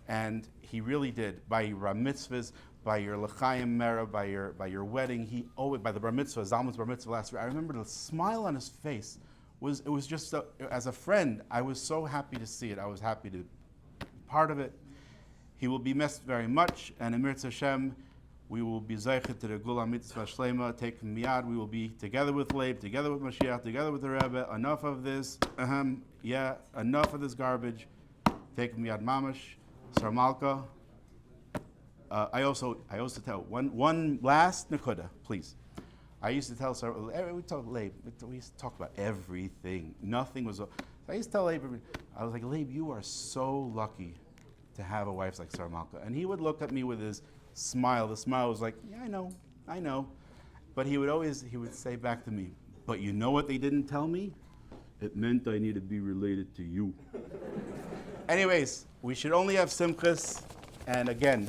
And he really did. By your mitzvahs, by your l'chaim mera, by your wedding, he always, by the bar mitzvah, Zalman's bar mitzvah last year, I remember the smile on his face. It was just, so, as a friend, I was so happy to see it. I was happy to be part of it. He will be missed very much, and Emir Hashem, we will be zeichet to the Gula Mitzvah Shlema, take miyad. We will be together with Leib, together with Mashiach, together with the Rebbe. Enough of this, enough of this garbage. Take miyad mamash, Sarmalka. I also tell one last nakuda, please. I used to tell Sar, we talk Leib. We used to talk about everything. Nothing was. I used to tell Leib, I was like, Leib, you are so lucky to have a wife like Sarah Malka. And he would look at me with his smile. The smile was like, yeah, I know. But he would say back to me, but you know what they didn't tell me? It meant I need to be related to you. Anyways, we should only have simchas. And again,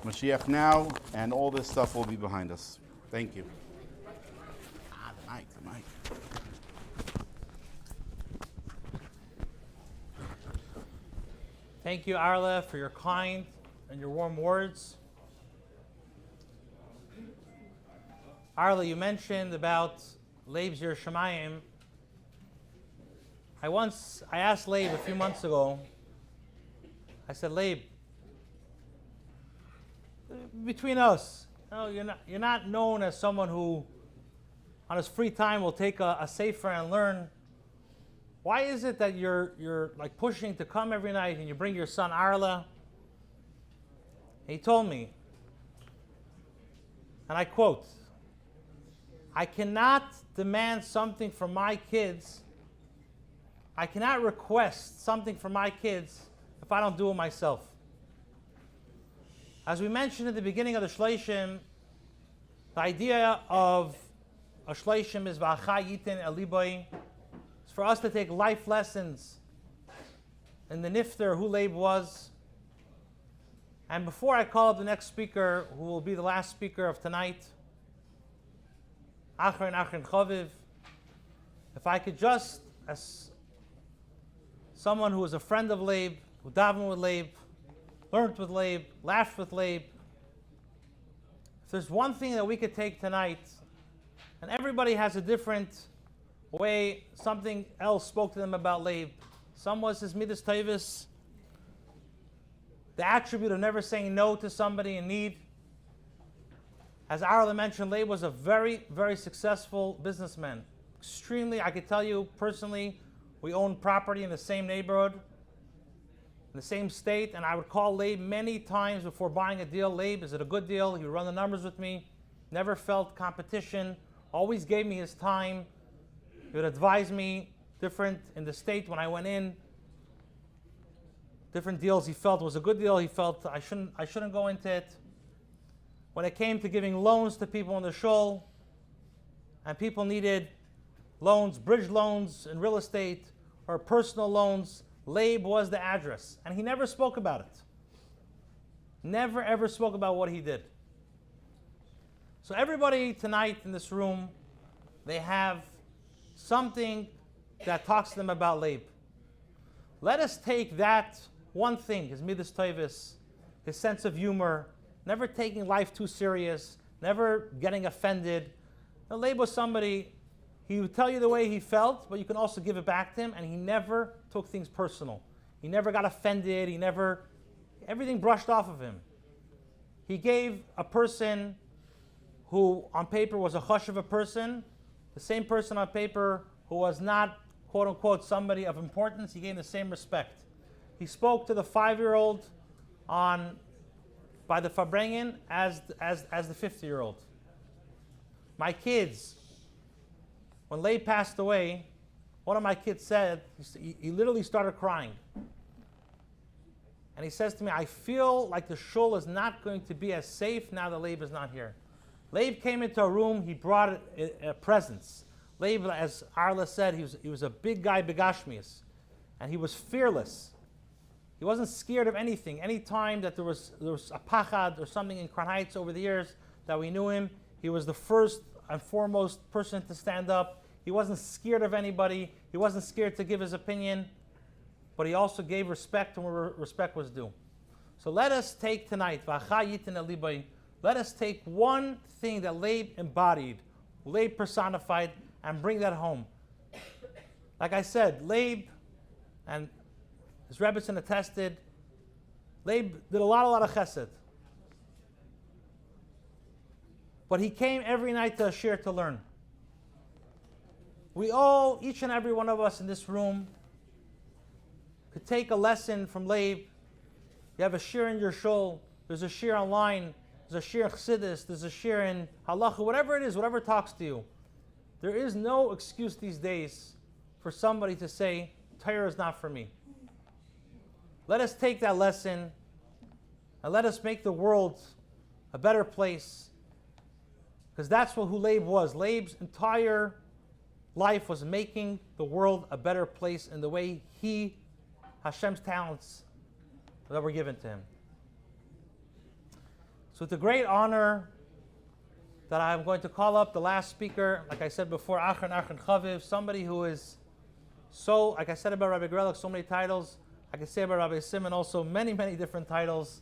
Mashiach now, and all this stuff will be behind us. Thank you. The mic. Thank you, Arla, for your kind and your warm words. Arla, you mentioned about Leib's Yer Shemayim. I asked Leib a few months ago, I said, Leib, between us, you're not known as someone who, on his free time, will take a sefer and learn. Why is it that you're like pushing to come every night and you bring your son Arla? And he told me, and I quote, I cannot demand something from my kids. I cannot request something from my kids if I don't do it myself. As we mentioned at the beginning of the Shloshim, the idea of a Shloshim is v'acha yitin eliboy. It's for us to take life lessons in the nifter who Leib was. And before I call up the next speaker, who will be the last speaker of tonight, Achron Chaviv, if I could just, as someone who was a friend of Leib, who davened with Leib, learned with Leib, laughed with Leib, if there's one thing that we could take tonight, and everybody has a different way, something else spoke to them about Leib. Some was his midas tavis, the attribute of never saying no to somebody in need. As Arla mentioned, Leib was a very, very successful businessman. Extremely, I could tell you personally, we owned property in the same neighborhood, in the same state, and I would call Leib many times before buying a deal. Leib, is it a good deal? He would run the numbers with me. Never felt competition. Always gave me his time. He would advise me different in the state when I went in. Different deals he felt was a good deal. He felt I shouldn't go into it. When it came to giving loans to people in the shul, and people needed loans, bridge loans in real estate, or personal loans, Leib was the address. And he never spoke about it. Never ever spoke about what he did. So everybody tonight in this room, they have something that talks to them about Leib. Let us take that one thing, his midas tavis, his sense of humor, never taking life too serious, never getting offended. Now, Leib was somebody, he would tell you the way he felt, but you can also give it back to him, and he never took things personal. He never got offended, everything brushed off of him. He gave a person who on paper was a hush of a person, the same person on paper who was not, quote unquote, somebody of importance, he gave the same respect. He spoke to the 5-year-old by the Farbrengen as the 50-year-old. My kids, when Leib passed away, one of my kids said, he literally started crying. And he says to me, I feel like the shul is not going to be as safe now that Leib is not here. Leib came into a room, he brought a presence. Leib, as Arla said, he was a big guy, begashmius, and he was fearless. He wasn't scared of anything. Any time that there was a pachad or something in Crown Heights over the years that we knew him, he was the first and foremost person to stand up. He wasn't scared of anybody. He wasn't scared to give his opinion, but he also gave respect to where respect was due. So let us take tonight, let us take one thing that Leib embodied, Leib personified, and bring that home. Like I said, Leib, and as Rebbetzin attested, Leib did a lot of chesed. But he came every night to a shir to learn. We all, each and every one of us in this room, could take a lesson from Leib. You have a shir in your shul, there's a shir online, there's a shir in Chassidus, there's a shir in halacha, whatever it is, whatever talks to you. There is no excuse these days for somebody to say, Torah is not for me. Let us take that lesson and let us make the world a better place, because that's who Leib was. Leib's entire life was making the world a better place in the way Hashem's talents that were given to him. So it's a great honor that I'm going to call up the last speaker, like I said before, Achan Chaviv, somebody who is so, like I said about Rabbi Grelick, so many titles. I can say about Rabbi Simon also many different titles.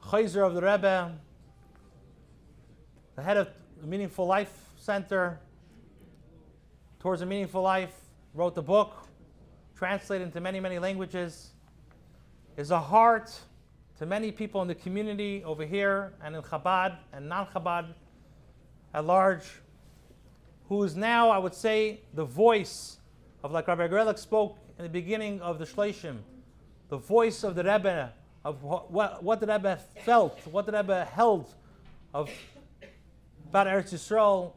Chayzer of the Rebbe, the head of the Meaningful Life Center, Towards a Meaningful Life, wrote the book, translated into many languages, is a heart to many people in the community over here and in Chabad and non-Chabad at large, who is now, I would say, the voice of, like Rabbi Grelick spoke in the beginning of the Shloshim, the voice of the Rebbe, of what the Rebbe felt, what the Rebbe held about Eretz Yisrael.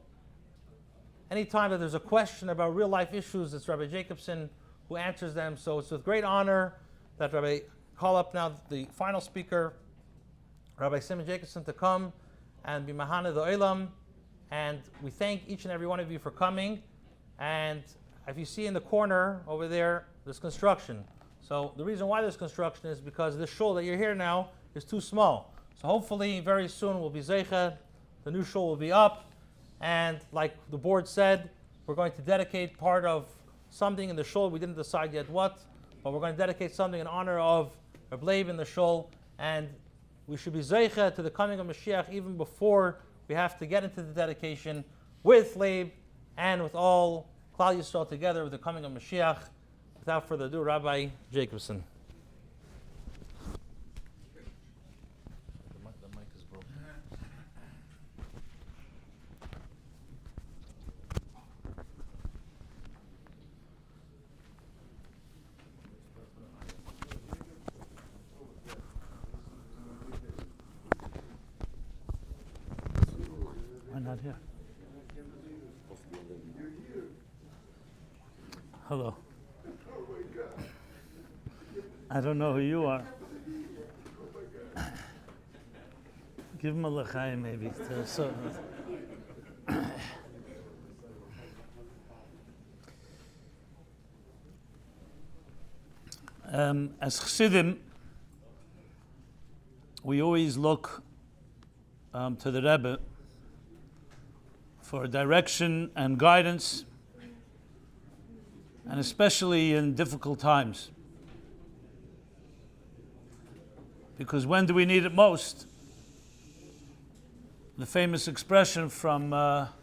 Anytime that there's a question about real life issues, it's Rabbi Jacobson who answers them. So it's with great honor that Rabbi call up now the final speaker, Rabbi Simon Jacobson, to come and be Mahana the Olam. And we thank each and every one of you for coming. And if you see in the corner over there, there's construction. So the reason why there's construction is because this shul that you're here now is too small. So hopefully very soon we'll be zeicha, the new shul will be up, and like the board said, we're going to dedicate part of something in the shul. We didn't decide yet what, but we're going to dedicate something in honor of Reb Leib in the shul, and we should be zeicha to the coming of Mashiach even before we have to get into the dedication with Leib and with all Klal Yisrael together with the coming of Mashiach. Without further ado, Rabbi Jacobson. The mic is broken. Why not here? Hello. I don't know who you are. Give him a l'chaim maybe. As Chassidim, we always look to the Rebbe for direction and guidance, and especially in difficult times. Because when do we need it most? The famous expression from Rab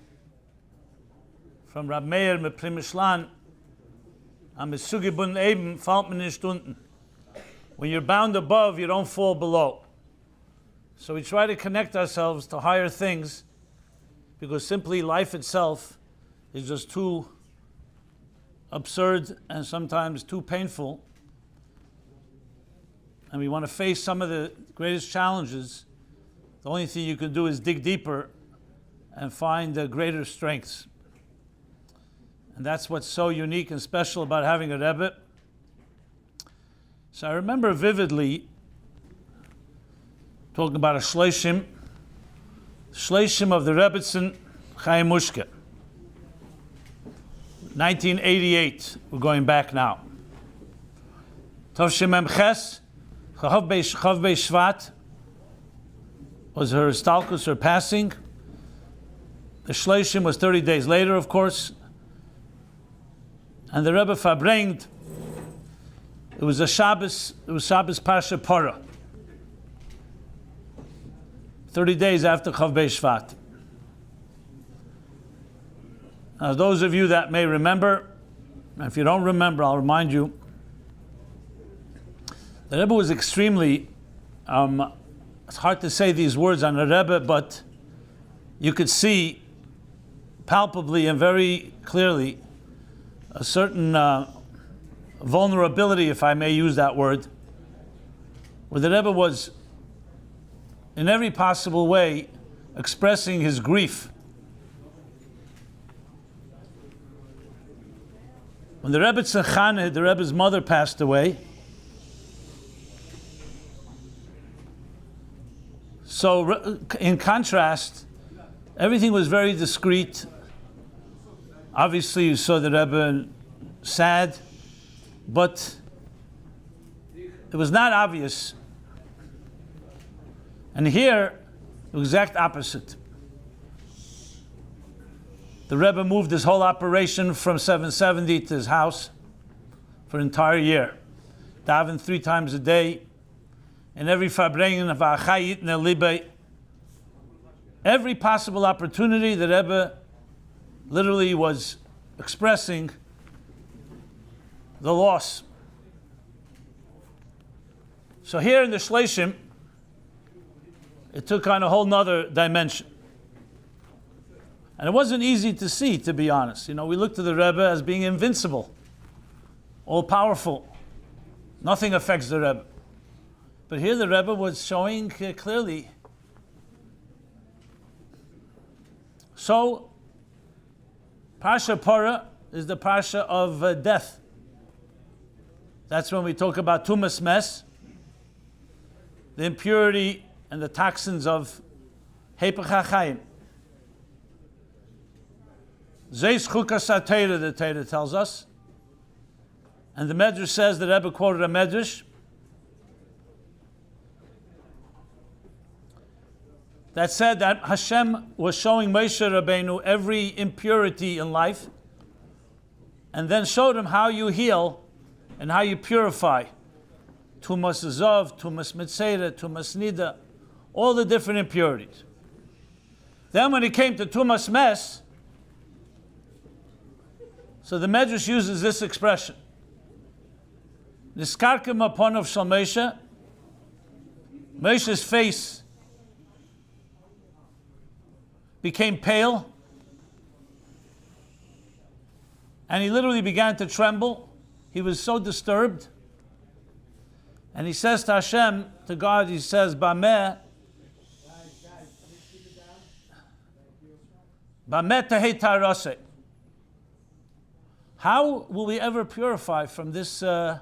Meir Meprim Mishlan, Am Sugi bun eben fällt man nicht unten. When you're bound above, you don't fall below. So we try to connect ourselves to higher things, because simply life itself is just too absurd and sometimes too painful. And we want to face some of the greatest challenges. The only thing you can do is dig deeper and find the greater strengths. And that's what's so unique and special about having a Rebbe. So I remember vividly talking about a Shloshim of the Rebbetzin Chaim Mushke. 1988, we're going back now. Tov Shemem Ches, Chav Beis Shvat, was her stalkus, her passing. The Shloshim was 30 days later, of course. And the Rebbe verbringt, it was Shabbos Parsha Parah. 30 days after Chav Beis Shvat. Now, those of you that may remember, and if you don't remember, I'll remind you, the Rebbe was extremely, it's hard to say these words on the Rebbe, but you could see palpably and very clearly a certain vulnerability, if I may use that word, where the Rebbe was in every possible way expressing his grief. When the Rebbe Tzachane, the Rebbe's mother, passed away, so in contrast, everything was very discreet. Obviously, you saw the Rebbe sad, but it was not obvious. And here, the exact opposite. The Rebbe moved his whole operation from 770 to his house for an entire year. Daven 3 times a day, and every farbrengen of Achayit Nelibe, every possible opportunity, the Rebbe literally was expressing the loss. So here in the Shloshim, it took on a whole nother dimension. And it wasn't easy to see, to be honest. You know, we looked to the Rebbe as being invincible, all-powerful. Nothing affects the Rebbe. But here the Rebbe was showing clearly. So, Parsha Parah is the Parsha of death. That's when we talk about Tumas Mes, the impurity and the toxins of Hepech HaChaim. Zeis Chukas HaTeirah, the Torah tells us. And the Medrash says, the Rebbe quoted a Medrash that said that Hashem was showing Moshe Rabbeinu every impurity in life and then showed him how you heal and how you purify. Tumas Azov, Tumas Mitzera, Tumas Nida, all the different impurities. Then when it came to Tumas Mes, so the Medrash uses this expression. Niskarkim aponov shel Moshe, Moshe's face became pale, and he literally began to tremble. He was so disturbed. And he says to Hashem, to God, he says, Bameh tehei taraseh. How will we ever purify from this tumah,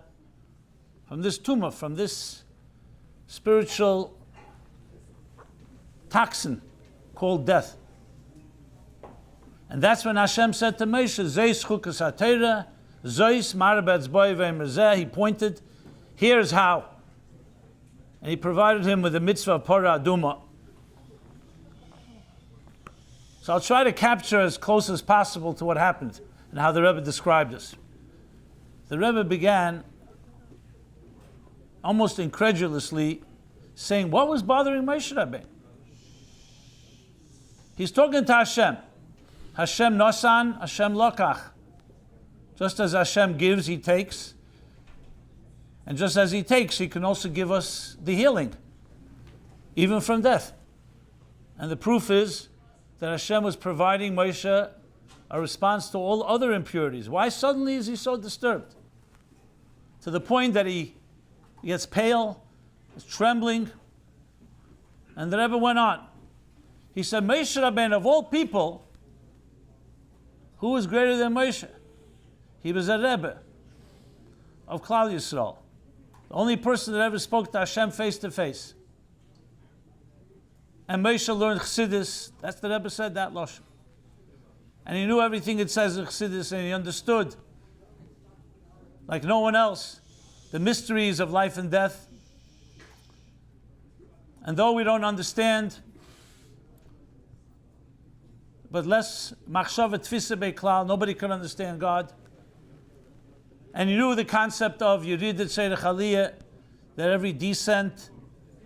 from this spiritual toxin called death? And that's when Hashem said to Moshe, Zeis chukas ha-Torah, Zeis marabetz boi ve'emezeh. He pointed, here's how. And he provided him with the mitzvah of Parah Aduma. So I'll try to capture as close as possible to what happened and how the Rebbe described this. The Rebbe began almost incredulously saying, what was bothering Moshe Rabbeinu? He's talking to Hashem. Hashem nosan, Hashem lokach. Just as Hashem gives, He takes. And just as He takes, He can also give us the healing, even from death. And the proof is that Hashem was providing Moshe a response to all other impurities. Why suddenly is he so disturbed? To the point that he gets pale, is trembling. And the Rebbe went on. He said, Moshe Rabbeinu, of all people, who is greater than Moshe? He was a Rebbe of Klal Yisrael. The only person that ever spoke to Hashem face to face. And Moshe learned Chassidus. That's the Rebbe said that, Lashon. And he knew everything it says in Chassidus, and he understood, like no one else, the mysteries of life and death. And though we don't understand, but less machshava tfisa beklal, nobody can understand God. And he knew the concept of Yeridat Seirach Aliyah, that every descent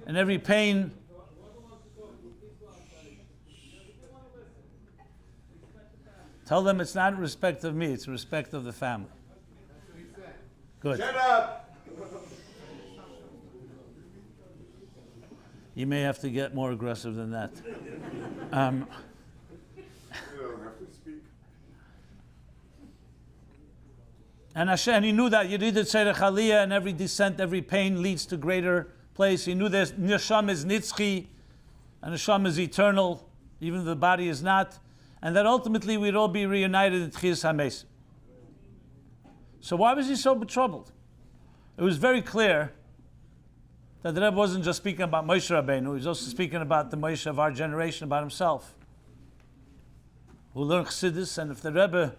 and every pain tell them it's not in respect of me, it's in respect of the family. Good. Shut up! You may have to get more aggressive than that. You don't have to speak. And Hashem, he knew that Yeridat Seirach Aliyah, and every descent, every pain leads to greater place. He knew that Neshama is nitzchi, and Neshama is eternal, even if the body is not, and that ultimately we'd all be reunited in Tchias HaMeis. So why was he so troubled? It was very clear that the Rebbe wasn't just speaking about Moshe Rabbeinu, he was also speaking about the Moshe of our generation, about himself, who learned Chassidus, and if the Rebbe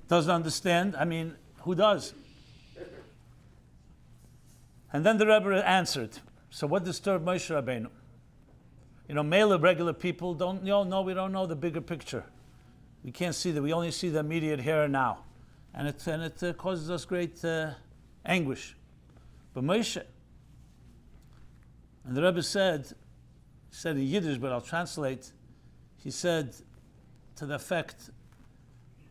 doesn't understand, I mean, who does? And then the Rebbe answered. So what disturbed Moshe Rabbeinu? You know, male regular people don't, we don't know the bigger picture. We can't see that. We only see the immediate here and now. And it causes us great anguish. But Moshe, and the Rebbe said in Yiddish, but I'll translate, he said to the effect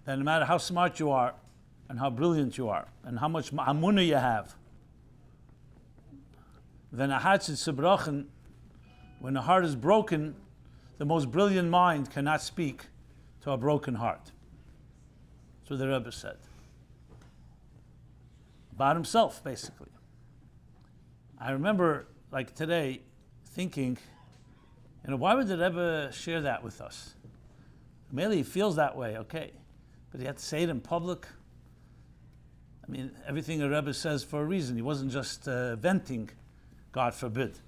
that no matter how smart you are, and how brilliant you are, and how much amunah you have, then a heart is zerbrochen. When a heart is broken, the most brilliant mind cannot speak to a broken heart. That's what the Rebbe said. About himself, basically. I remember, like today, thinking, why would the Rebbe share that with us? Maybe he feels that way, okay. But he had to say it in public. I mean, everything a Rebbe says for a reason. He wasn't just venting, God forbid.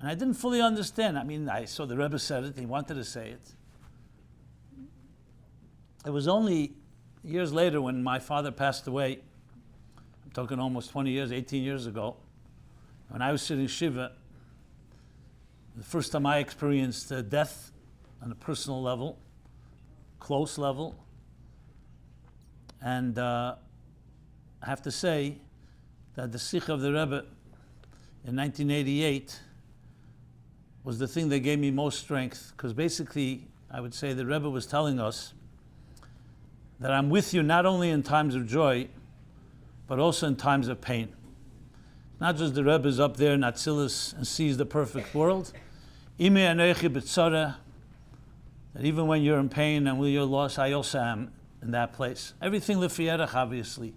And I didn't fully understand. I mean, I saw the Rebbe said it. He wanted to say it. It was only years later when my father passed away. I'm talking almost 20 years, 18 years ago. When I was sitting Shiva, the first time I experienced death on a personal level, close level. And I have to say that the Sikha of the Rebbe in 1988 was the thing that gave me most strength, because basically I would say the Rebbe was telling us that I'm with you not only in times of joy, but also in times of pain. Not just the Rebbe is up there in Atzilus and sees the perfect world. Ime anechi b'tzara, that even when you're in pain and when you're lost, I also am in that place. Everything lefiyerach, obviously.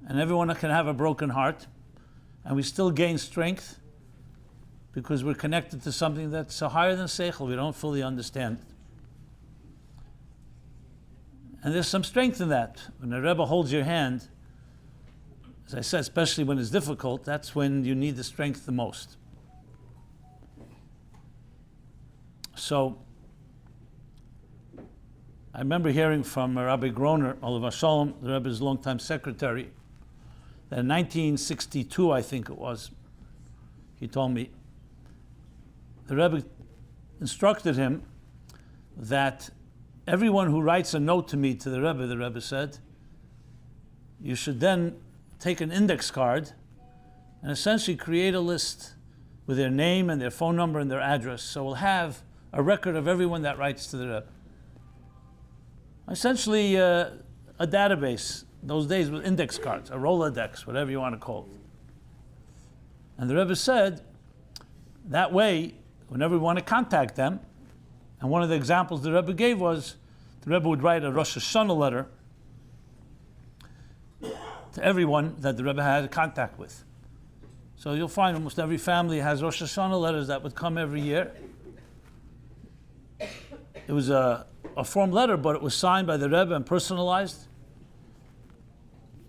And everyone can have a broken heart, and we still gain strength because we're connected to something that's higher than seichel. We don't fully understand it. And there's some strength in that. When the Rebbe holds your hand, as I said, especially when it's difficult, that's when you need the strength the most. So, I remember hearing from Rabbi Groner, Olav Shalom, the Rebbe's longtime secretary, that in 1962, I think it was, he told me, the Rebbe instructed him that everyone who writes a note to me, to the Rebbe said, you should then take an index card and essentially create a list with their name and their phone number and their address. So we'll have a record of everyone that writes to the Rebbe. Essentially a database, those days with index cards, a Rolodex, whatever you want to call it. And the Rebbe said, that way, whenever we want to contact them, and one of the examples the Rebbe gave was, the Rebbe would write a Rosh Hashanah letter to everyone that the Rebbe had contact with. So you'll find almost every family has Rosh Hashanah letters that would come every year. It was a a form letter, but it was signed by the Rebbe and personalized.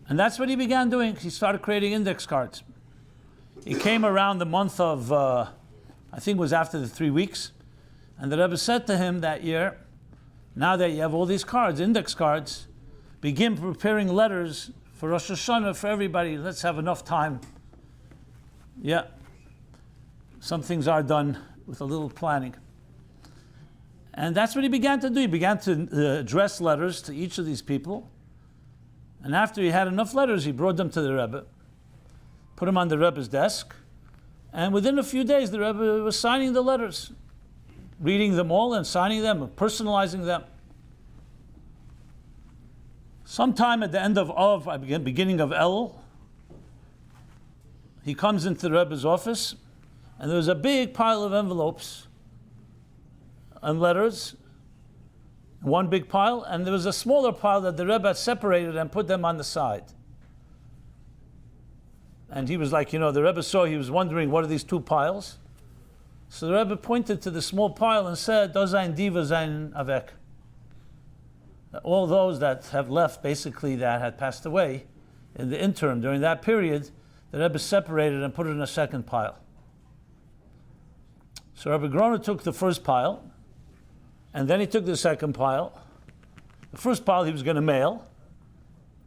And that's what he began doing. He started creating index cards. He came around the month of, I think it was after the 3 weeks, and the Rebbe said to him that year, now that you have all these cards, index cards, begin preparing letters for Rosh Hashanah for everybody. Let's have enough time. Yeah. Some things are done with a little planning. And that's what he began to do. He began to address letters to each of these people. And after he had enough letters, he brought them to the Rebbe, put them on the Rebbe's desk, and within a few days, the Rebbe was signing the letters, reading them all and signing them and personalizing them. Sometime at the end of beginning of El, he comes into the Rebbe's office, and there's a big pile of envelopes and letters, one big pile, and there was a smaller pile that the Rebbe had separated and put them on the side. And he was like, the Rebbe saw, he was wondering, what are these two piles? So the Rebbe pointed to the small pile and said, "Das ein Diva sein Avek." All those that have left, basically, that had passed away in the interim, during that period, the Rebbe separated and put it in a second pile. So Rabbi Grona took the first pile, and then he took the second pile. The first pile he was going to mail,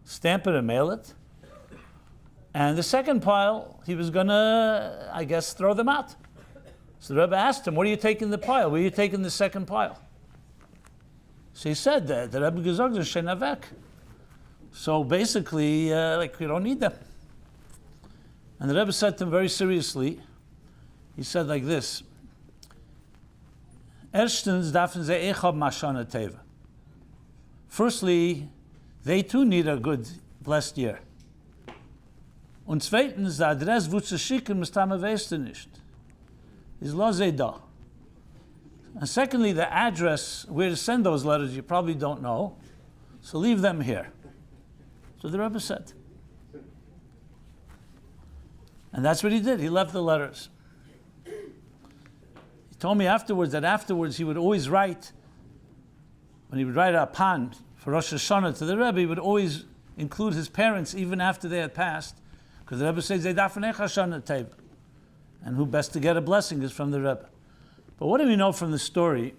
stamp it and mail it. And the second pile, he was going to, I guess, throw them out. So the Rebbe asked him, "What are you taking the pile? Where are you taking the second pile?" So he said, "The Rebbe gesagt is shein avek." So basically, we don't need them. And the Rebbe said to him very seriously, he said like this, "Erstens darfen sie echab mashana teva." Firstly, they too need a good, blessed year. Und zweitens, der Adress, wo zu schicken, mistame weißt du nicht. Is lo ze da. And secondly, the address where to send those letters, you probably don't know. So leave them here. So the Rebbe said. And that's what he did. He left the letters. He told me afterwards that he would always write, when he would write a pan for Rosh Hashanah to the Rebbe, he would always include his parents even after they had passed, because the Rebbe says, "Zeh darfen ech Hashanah teva." And who best to get a blessing is from the Rebbe. But what do we know from the story?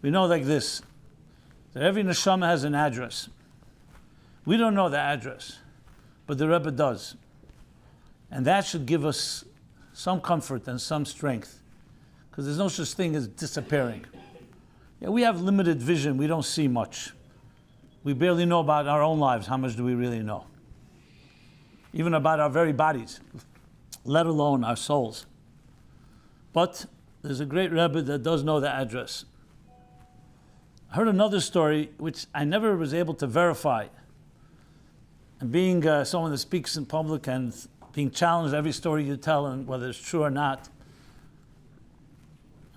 We know like this, that every neshama has an address. We don't know the address, but the Rebbe does. And that should give us some comfort and some strength, because there's no such thing as disappearing. Yeah, we have limited vision, we don't see much. We barely know about our own lives. How much do we really know? Even about our very bodies, let alone our souls. But there's a great Rebbe that does know the address. I heard another story which I never was able to verify. And being someone that speaks in public and being challenged every story you tell and whether it's true or not,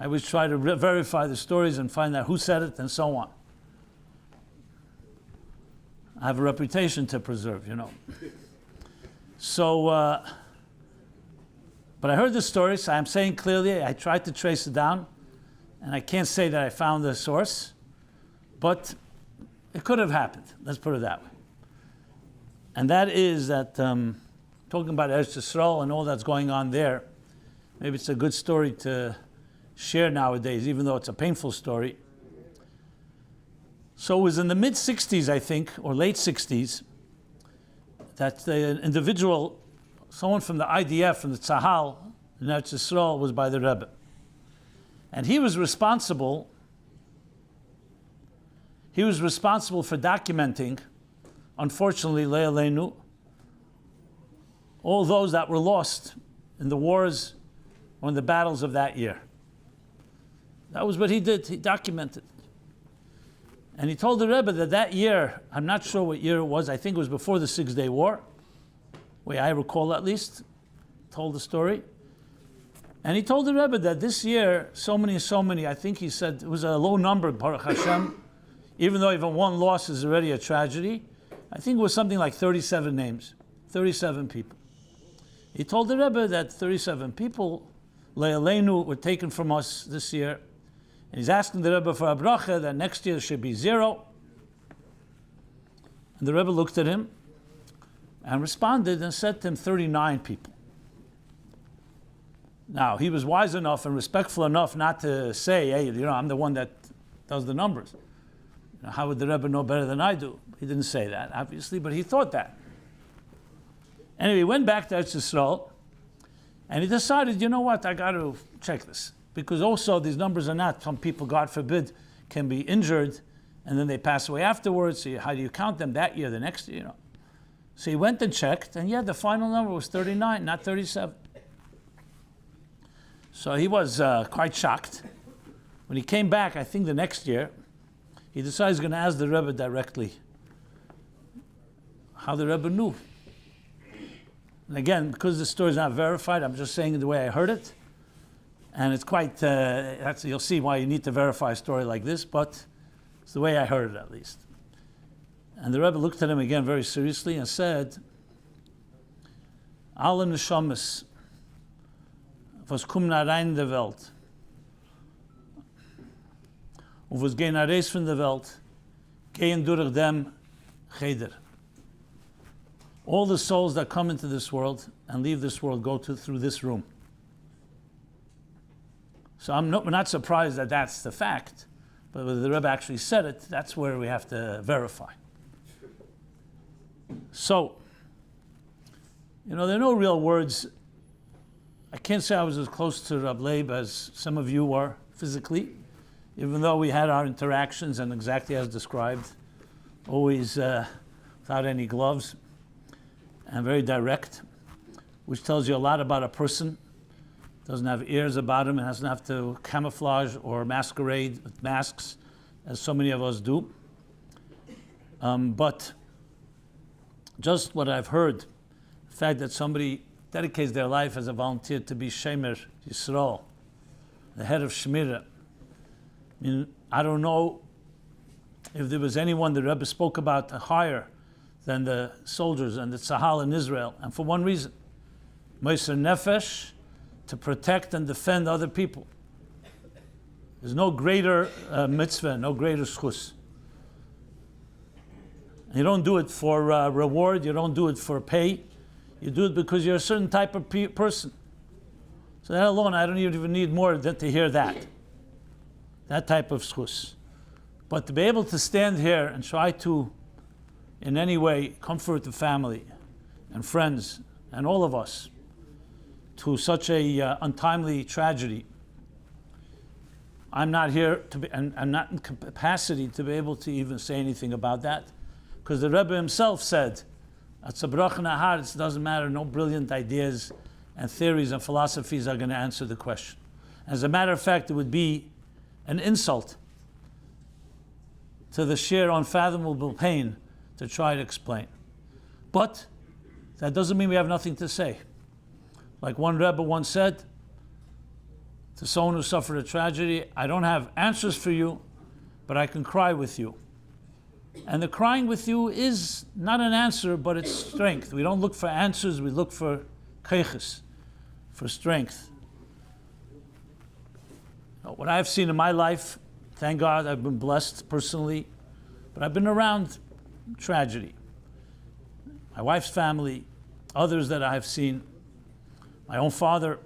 I always try to verify the stories and find out who said it and so on. I have a reputation to preserve, So, but I heard the story, so I'm saying clearly, I tried to trace it down, and I can't say that I found the source, but it could have happened. Let's put it that way. And that is that, talking about Eretz Yisrael and all that's going on there, maybe it's a good story to share nowadays, even though it's a painful story. So it was in the mid-60s, I think, or late 60s, that the individual, someone from the IDF, from the Tzahal, in Eretz Yisrael, was by the Rebbe. And he was responsible for documenting, unfortunately, Le'aleinu, all those that were lost in the wars or in the battles of that year. That was what he did. He documented. And he told the Rebbe that year, I'm not sure what year it was, I think it was before the 6-Day War, way I recall at least, told the story. And he told the Rebbe that this year, so many, I think he said it was a low number, Baruch Hashem, even though even one loss is already a tragedy. I think it was something like 37 names, 37 people. He told the Rebbe that 37 people, Le'aleinu, were taken from us this year, And he's asking the Rebbe for a bracha that next year should be 0. And the Rebbe looked at him and responded and said to him 39 people. Now, he was wise enough and respectful enough not to say, hey, I'm the one that does the numbers. How would the Rebbe know better than I do? He didn't say that, obviously, but he thought that. Anyway, he went back to Eretz Yisrael, and he decided, you know what, I got to check this. Because also these numbers are not, some people, God forbid, can be injured, and then they pass away afterwards, so how do you count them that year, the next year, So he went and checked, and the final number was 39, not 37. So he was quite shocked. When he came back, I think the next year, he decided he's going to ask the Rebbe directly how the Rebbe knew. And again, because the story is not verified, I'm just saying it the way I heard it. And it's quite, you'll see why you need to verify a story like this, but it's the way I heard it at least. And the Rebbe looked at him again very seriously and said, Alle Neshamas, was kommen rein in der Welt, und was gehen raus von der Welt, gehen durch dem Cheder. All the souls that come into this world and leave this world go through this room. So we're not surprised that that's the fact, but whether the Rebbe actually said it, that's where we have to verify. So, there are no real words. I can't say I was as close to Reb Leib as some of you were physically, even though we had our interactions and exactly as described, always without any gloves and very direct, which tells you a lot about a person. Doesn't have ears about him and doesn't have to camouflage or masquerade with masks, as so many of us do. But just what I've heard, the fact that somebody dedicates their life as a volunteer to be Shemer Yisrael, the head of Shmira. I don't know if there was anyone the Rebbe spoke about higher than the soldiers and the Tzahal in Israel, and for one reason, Meiser Nefesh, to protect and defend other people. There's no greater mitzvah, no greater schus. You don't do it for reward, you don't do it for pay, you do it because you're a certain type of person. So that alone, I don't even need more than to hear that type of schus. But to be able to stand here and try to, in any way, comfort the family and friends and all of us to such a untimely tragedy, I'm not here to be, and I'm not in capacity to be able to even say anything about that, because the Rebbe himself said, at Sabrach and Aharetz, it doesn't matter, no brilliant ideas and theories and philosophies are going to answer the question. As a matter of fact, it would be an insult to the sheer unfathomable pain to try to explain. But that doesn't mean we have nothing to say. Like one Rebbe once said to someone who suffered a tragedy, I don't have answers for you, but I can cry with you. And the crying with you is not an answer, but it's strength. We don't look for answers, we look for keiches, for strength. What I've seen in my life, thank God I've been blessed personally, but I've been around tragedy. My wife's family, others that I've seen, my own father,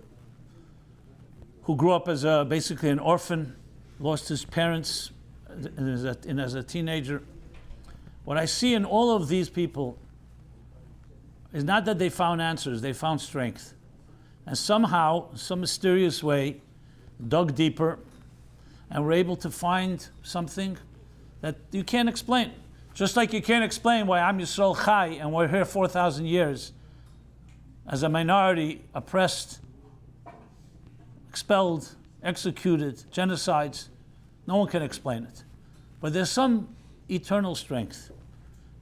who grew up as basically an orphan, lost his parents as a teenager. What I see in all of these people is not that they found answers, they found strength. And somehow, some mysterious way, dug deeper, and were able to find something that you can't explain. Just like you can't explain why I'm Yisrael Chai and we're here 4,000 years as a minority, oppressed, expelled, executed, genocides. No one can explain it. But there's some eternal strength.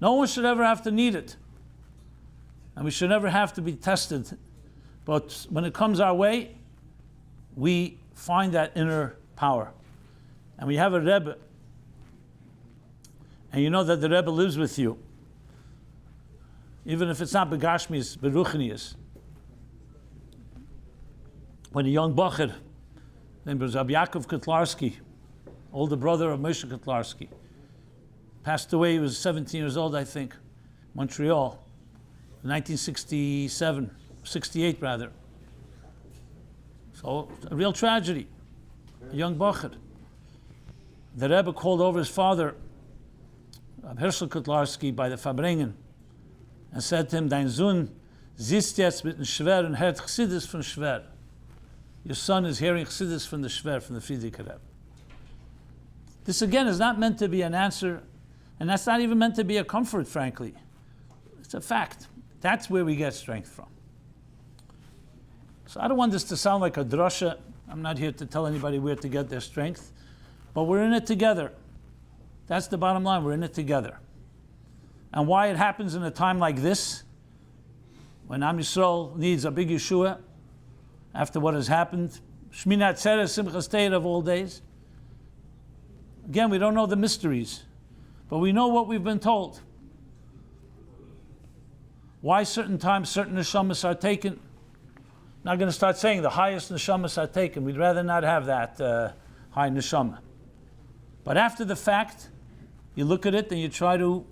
No one should ever have to need it. And we should never have to be tested. But when it comes our way, we find that inner power. And we have a Rebbe. And you know that the Rebbe lives with you. Even if it's not begashmis, beruchnius. When a young bacher named Rabbi Yaakov Kotlarski older brother of Moshe Kotlarsky. Passed away, he was 17 years old, I think, Montreal, 1967, 68 rather. So, a real tragedy, a young Bacher. The Rebbe called over his father, Herschel Kotlarsky, by the Fabringen, and said to him, Dein Sohn sitzt jetzt mit dem Schwer und hört Chassidus von Schwer. Your son is hearing Chassidus from the Schwer, from the Frierdiker Rebbe. This again is not meant to be an answer, and that's not even meant to be a comfort, frankly. It's a fact. That's where we get strength from. So I don't want this to sound like a drasha. I'm not here to tell anybody where to get their strength, but we're in it together. That's the bottom line. We're in it together. And why it happens in a time like this, when Am Yisrael needs a big Yeshua, after what has happened, Shmina Atzeres, Simchas Torah of all days. Again, we don't know the mysteries, but we know what we've been told. Why certain times certain neshamas are taken? Not going to start saying the highest neshamas are taken. We'd rather not have that high neshama. But after the fact, you look at it and you try to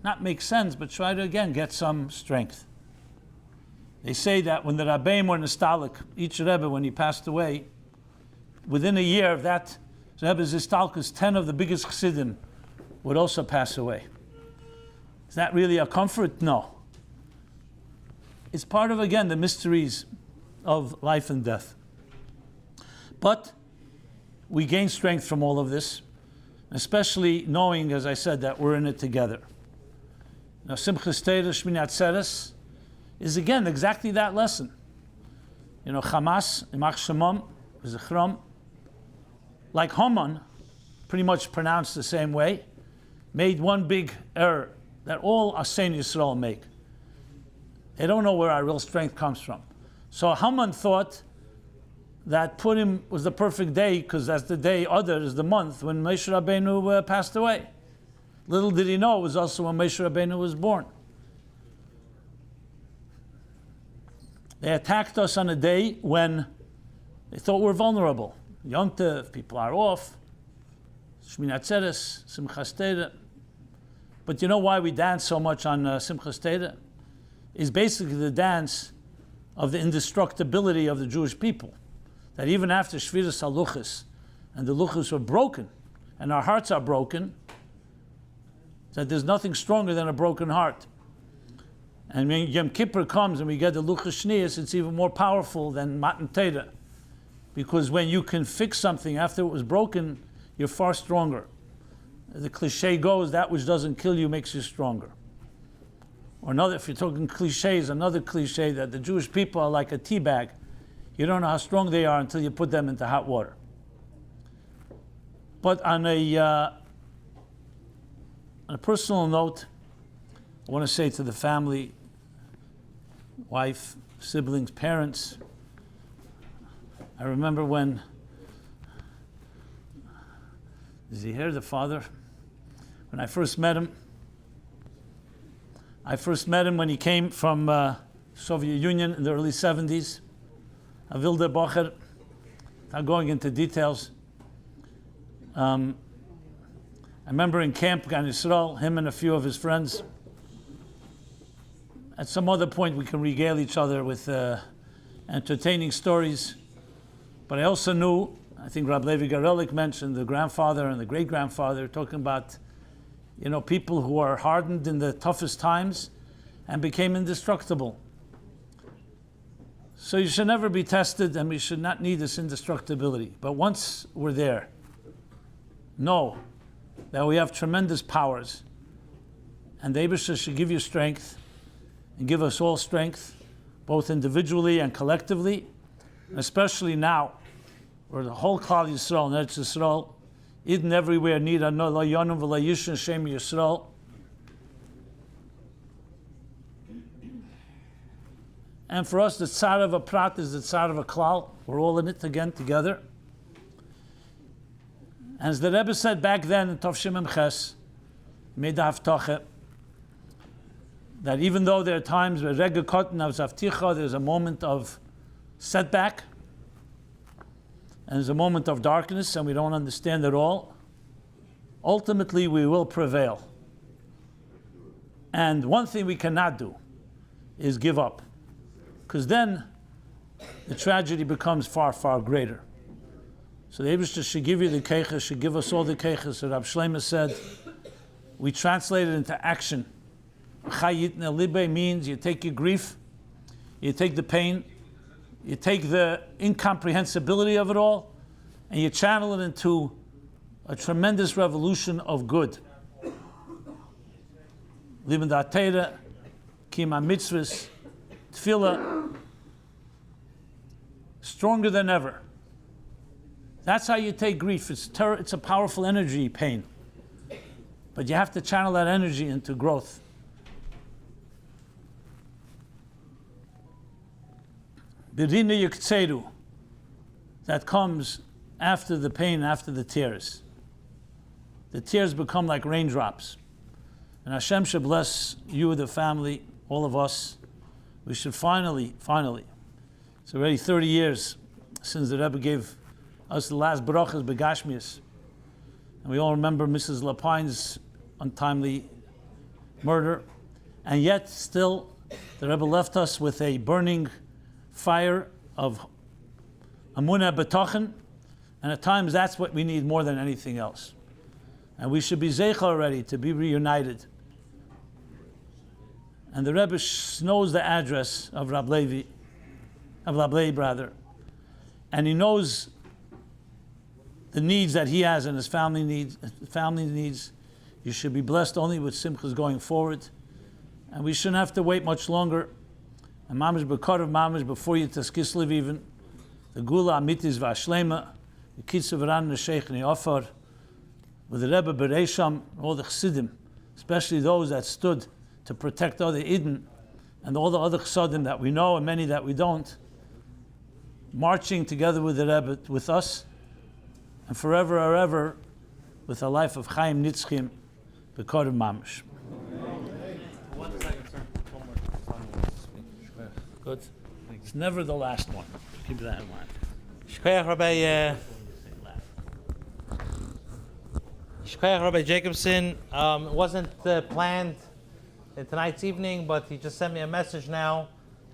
not make sense, but try to again get some strength. They say that when the Rabbeim were nostalgic, each Rebbe, when he passed away, within a year of that Rebbe's nostalgic, 10 of the biggest Chassidim would also pass away. Is that really a comfort? No. It's part of, again, the mysteries of life and death. But we gain strength from all of this, especially knowing, as I said, that we're in it together. Now, Simchas Torah, Shmini Atzeres, is again exactly that lesson. You know, Hamas, Imach Shemam, Zichram, like Haman, pretty much pronounced the same way, made one big error that all Asein Yisrael make. They don't know where our real strength comes from. So Haman thought that Purim was the perfect day because that's the day, Adar is the month when Moshe Rabbeinu passed away. Little did he know it was also when Moshe Rabbeinu was born. They attacked us on a day when they thought we're vulnerable. Yom Tov, people are off. Shmini Atzeres, Simchas Torah. But you know why we dance so much on Simchas Torah? Is basically the dance of the indestructibility of the Jewish people. That even after Shviras HaLuchos, and the Luchos were broken, and our hearts are broken, that there's nothing stronger than a broken heart. And when Yom Kippur comes and we get the Luchos Shnius, it's even more powerful than Matan Torah. Because when you can fix something after it was broken, you're far stronger. The cliche goes, that which doesn't kill you makes you stronger. Or another, if you're talking cliches, another cliche that the Jewish people are like a tea bag. You don't know how strong they are until you put them into hot water. But on a personal note, I want to say to the family, wife, siblings, parents, I remember when, is he here, the father? When I first met him when he came from Soviet Union in the early 70s. A wilde Bocher, without going into details. I remember in Camp Gan Yisrael, him and a few of his friends. At some other point we can regale each other with entertaining stories. But I also knew, I think Reb Leib mentioned the grandfather and the great-grandfather, talking about, you know, people who are hardened in the toughest times and became indestructible. So you should never be tested, and we should not need this indestructibility. But once we're there, know that we have tremendous powers, and the Eibusher should give you strength, and give us all strength, both individually and collectively, especially now, where the whole Klal Yisrael, and Eretz Yisrael, Eden everywhere need a no la yonum v'la yishon Shem Yisrael. And for us, the tzar of a prat is the tzar of a klal. We're all in it again together. As the Rebbe said back then in Tov Shem Ches, Meda Haftache, that even though there are times where Rega Kotten of Zavticha, there's a moment of setback, and there's a moment of darkness and we don't understand it all, ultimately we will prevail. And one thing we cannot do is give up, because then the tragedy becomes far, far greater. So the Eibishter should give you the keiches, should give us all the keiches. So Rab Shlomo said, we translate it into action. Chayit libe means you take your grief, you take the pain, you take the incomprehensibility of it all, and you channel it into a tremendous revolution of good. Liben da'atera, kima mitzvahs, tefillah, stronger than ever. That's how you take grief. It's a powerful energy, pain. But you have to channel that energy into growth. Birina yuktseru, that comes after the pain, after the tears. The tears become like raindrops. And Hashem should bless you, the family, all of us. We should finally, it's already 30 years since the Rebbe gave us the last brachas begashmias. And we all remember Mrs. Lapine's untimely murder. And yet, still, the Rebbe left us with a burning fire of amunah b'tochen. And at times, that's what we need more than anything else. And we should be zeicha already to be reunited. And the Rebbe knows the address of Reb Leib, and he knows the needs that he has and his family needs. You should be blessed only with simchas going forward, and we shouldn't have to wait much longer. And mamish b'karav mamish before you taskisliv even the gula amitis v'ashlema, the kitzav v'ran n'sheich ne'ofar, with the Rebbe Beresham, all the chassidim, especially those that stood to protect other Eden, and all the other chassidim that we know and many that we don't, marching together with the Rebbe, with us, and forever or ever, with a life of Chaim Nitzchim, B'Korim Mamish. Good. It's never the last one. Keep that in mind. Shkoyach Rabbi Jacobson. It wasn't planned in tonight's evening, but he just sent me a message now.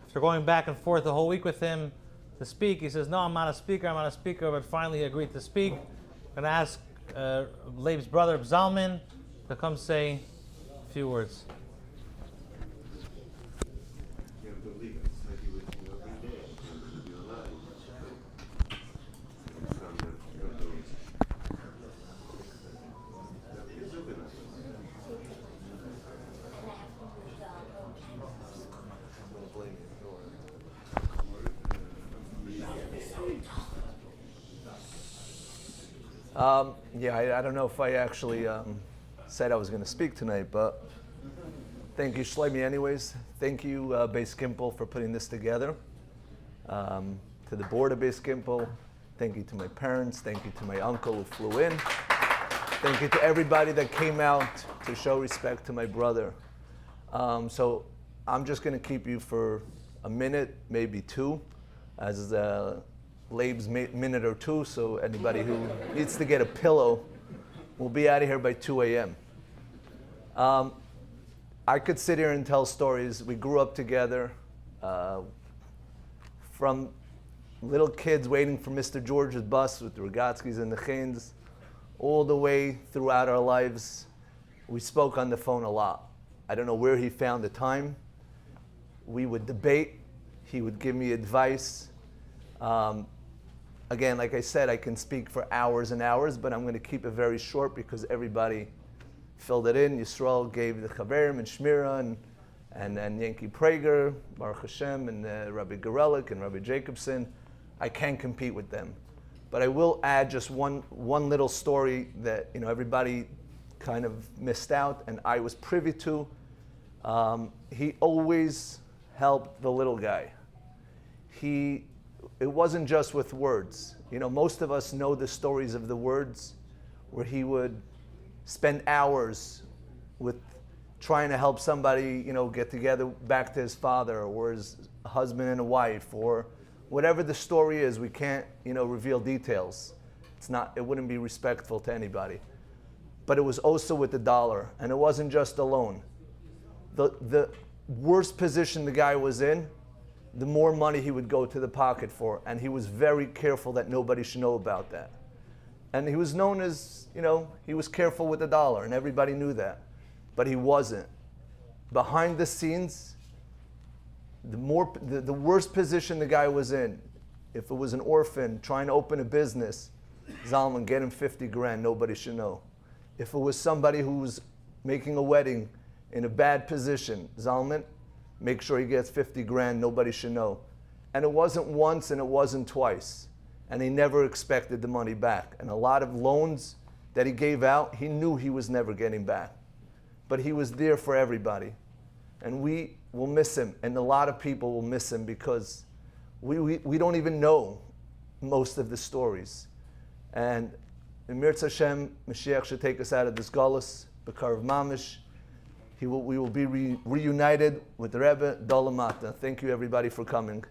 After going back and forth the whole week with him to speak, he says, no, I'm not a speaker, but finally he agreed to speak. I'm going to ask Leib's brother, Zalman, to come say a few words. I don't know if I actually said I was going to speak tonight, but thank you, Shlomi, anyways. Thank you, Beis GIMPEL, for putting this together. To the board of Beis GIMPEL, thank you to my parents, thank you to my uncle who flew in. Thank you to everybody that came out to show respect to my brother. So I'm just going to keep you for a minute, maybe two, as Leib's minute or two, so anybody who needs to get a pillow will be out of here by 2 a.m. I could sit here and tell stories. We grew up together, from little kids waiting for Mr. George's bus with the Rogatskis and the Chins, all the way throughout our lives. We spoke on the phone a lot. I don't know where he found the time. We would debate. He would give me advice. Again, like I said, I can speak for hours and hours, but I'm going to keep it very short because everybody filled it in. Yisrael gave the Chaverim and Shmira and Yankee Prager, Baruch Hashem, and Rabbi Gorelik and Rabbi Jacobson. I can't compete with them. But I will add just one little story that everybody kind of missed out, and I was privy to. He always helped the little guy. It wasn't just with words. Most of us know the stories of the words where he would spend hours with trying to help somebody, get together back to his father or his husband and a wife or Whatever the story is, we can't, reveal details. It wouldn't be respectful to anybody. But it was also with the dollar, and it wasn't just a loan. The worse position the guy was in, the more money he would go to the pocket for, and he was very careful that nobody should know about that. And he was known as, he was careful with the dollar, and everybody knew that. But he wasn't. Behind the scenes, the worse position the guy was in, if it was an orphan trying to open a business, Zalman, get him 50 grand, nobody should know. If it was somebody who was making a wedding in a bad position, Zalman, make sure he gets 50 grand, nobody should know. And it wasn't once and it wasn't twice. And he never expected the money back. And a lot of loans that he gave out, he knew he was never getting back. But he was there for everybody. And we will miss him. And a lot of people will miss him because we don't even know most of the stories. And Mirz Hashem, Mashiach should take us out of this galus, B'Karav Mamish. We will be reunited with the Rebbe, Dolamata. Thank you everybody for coming.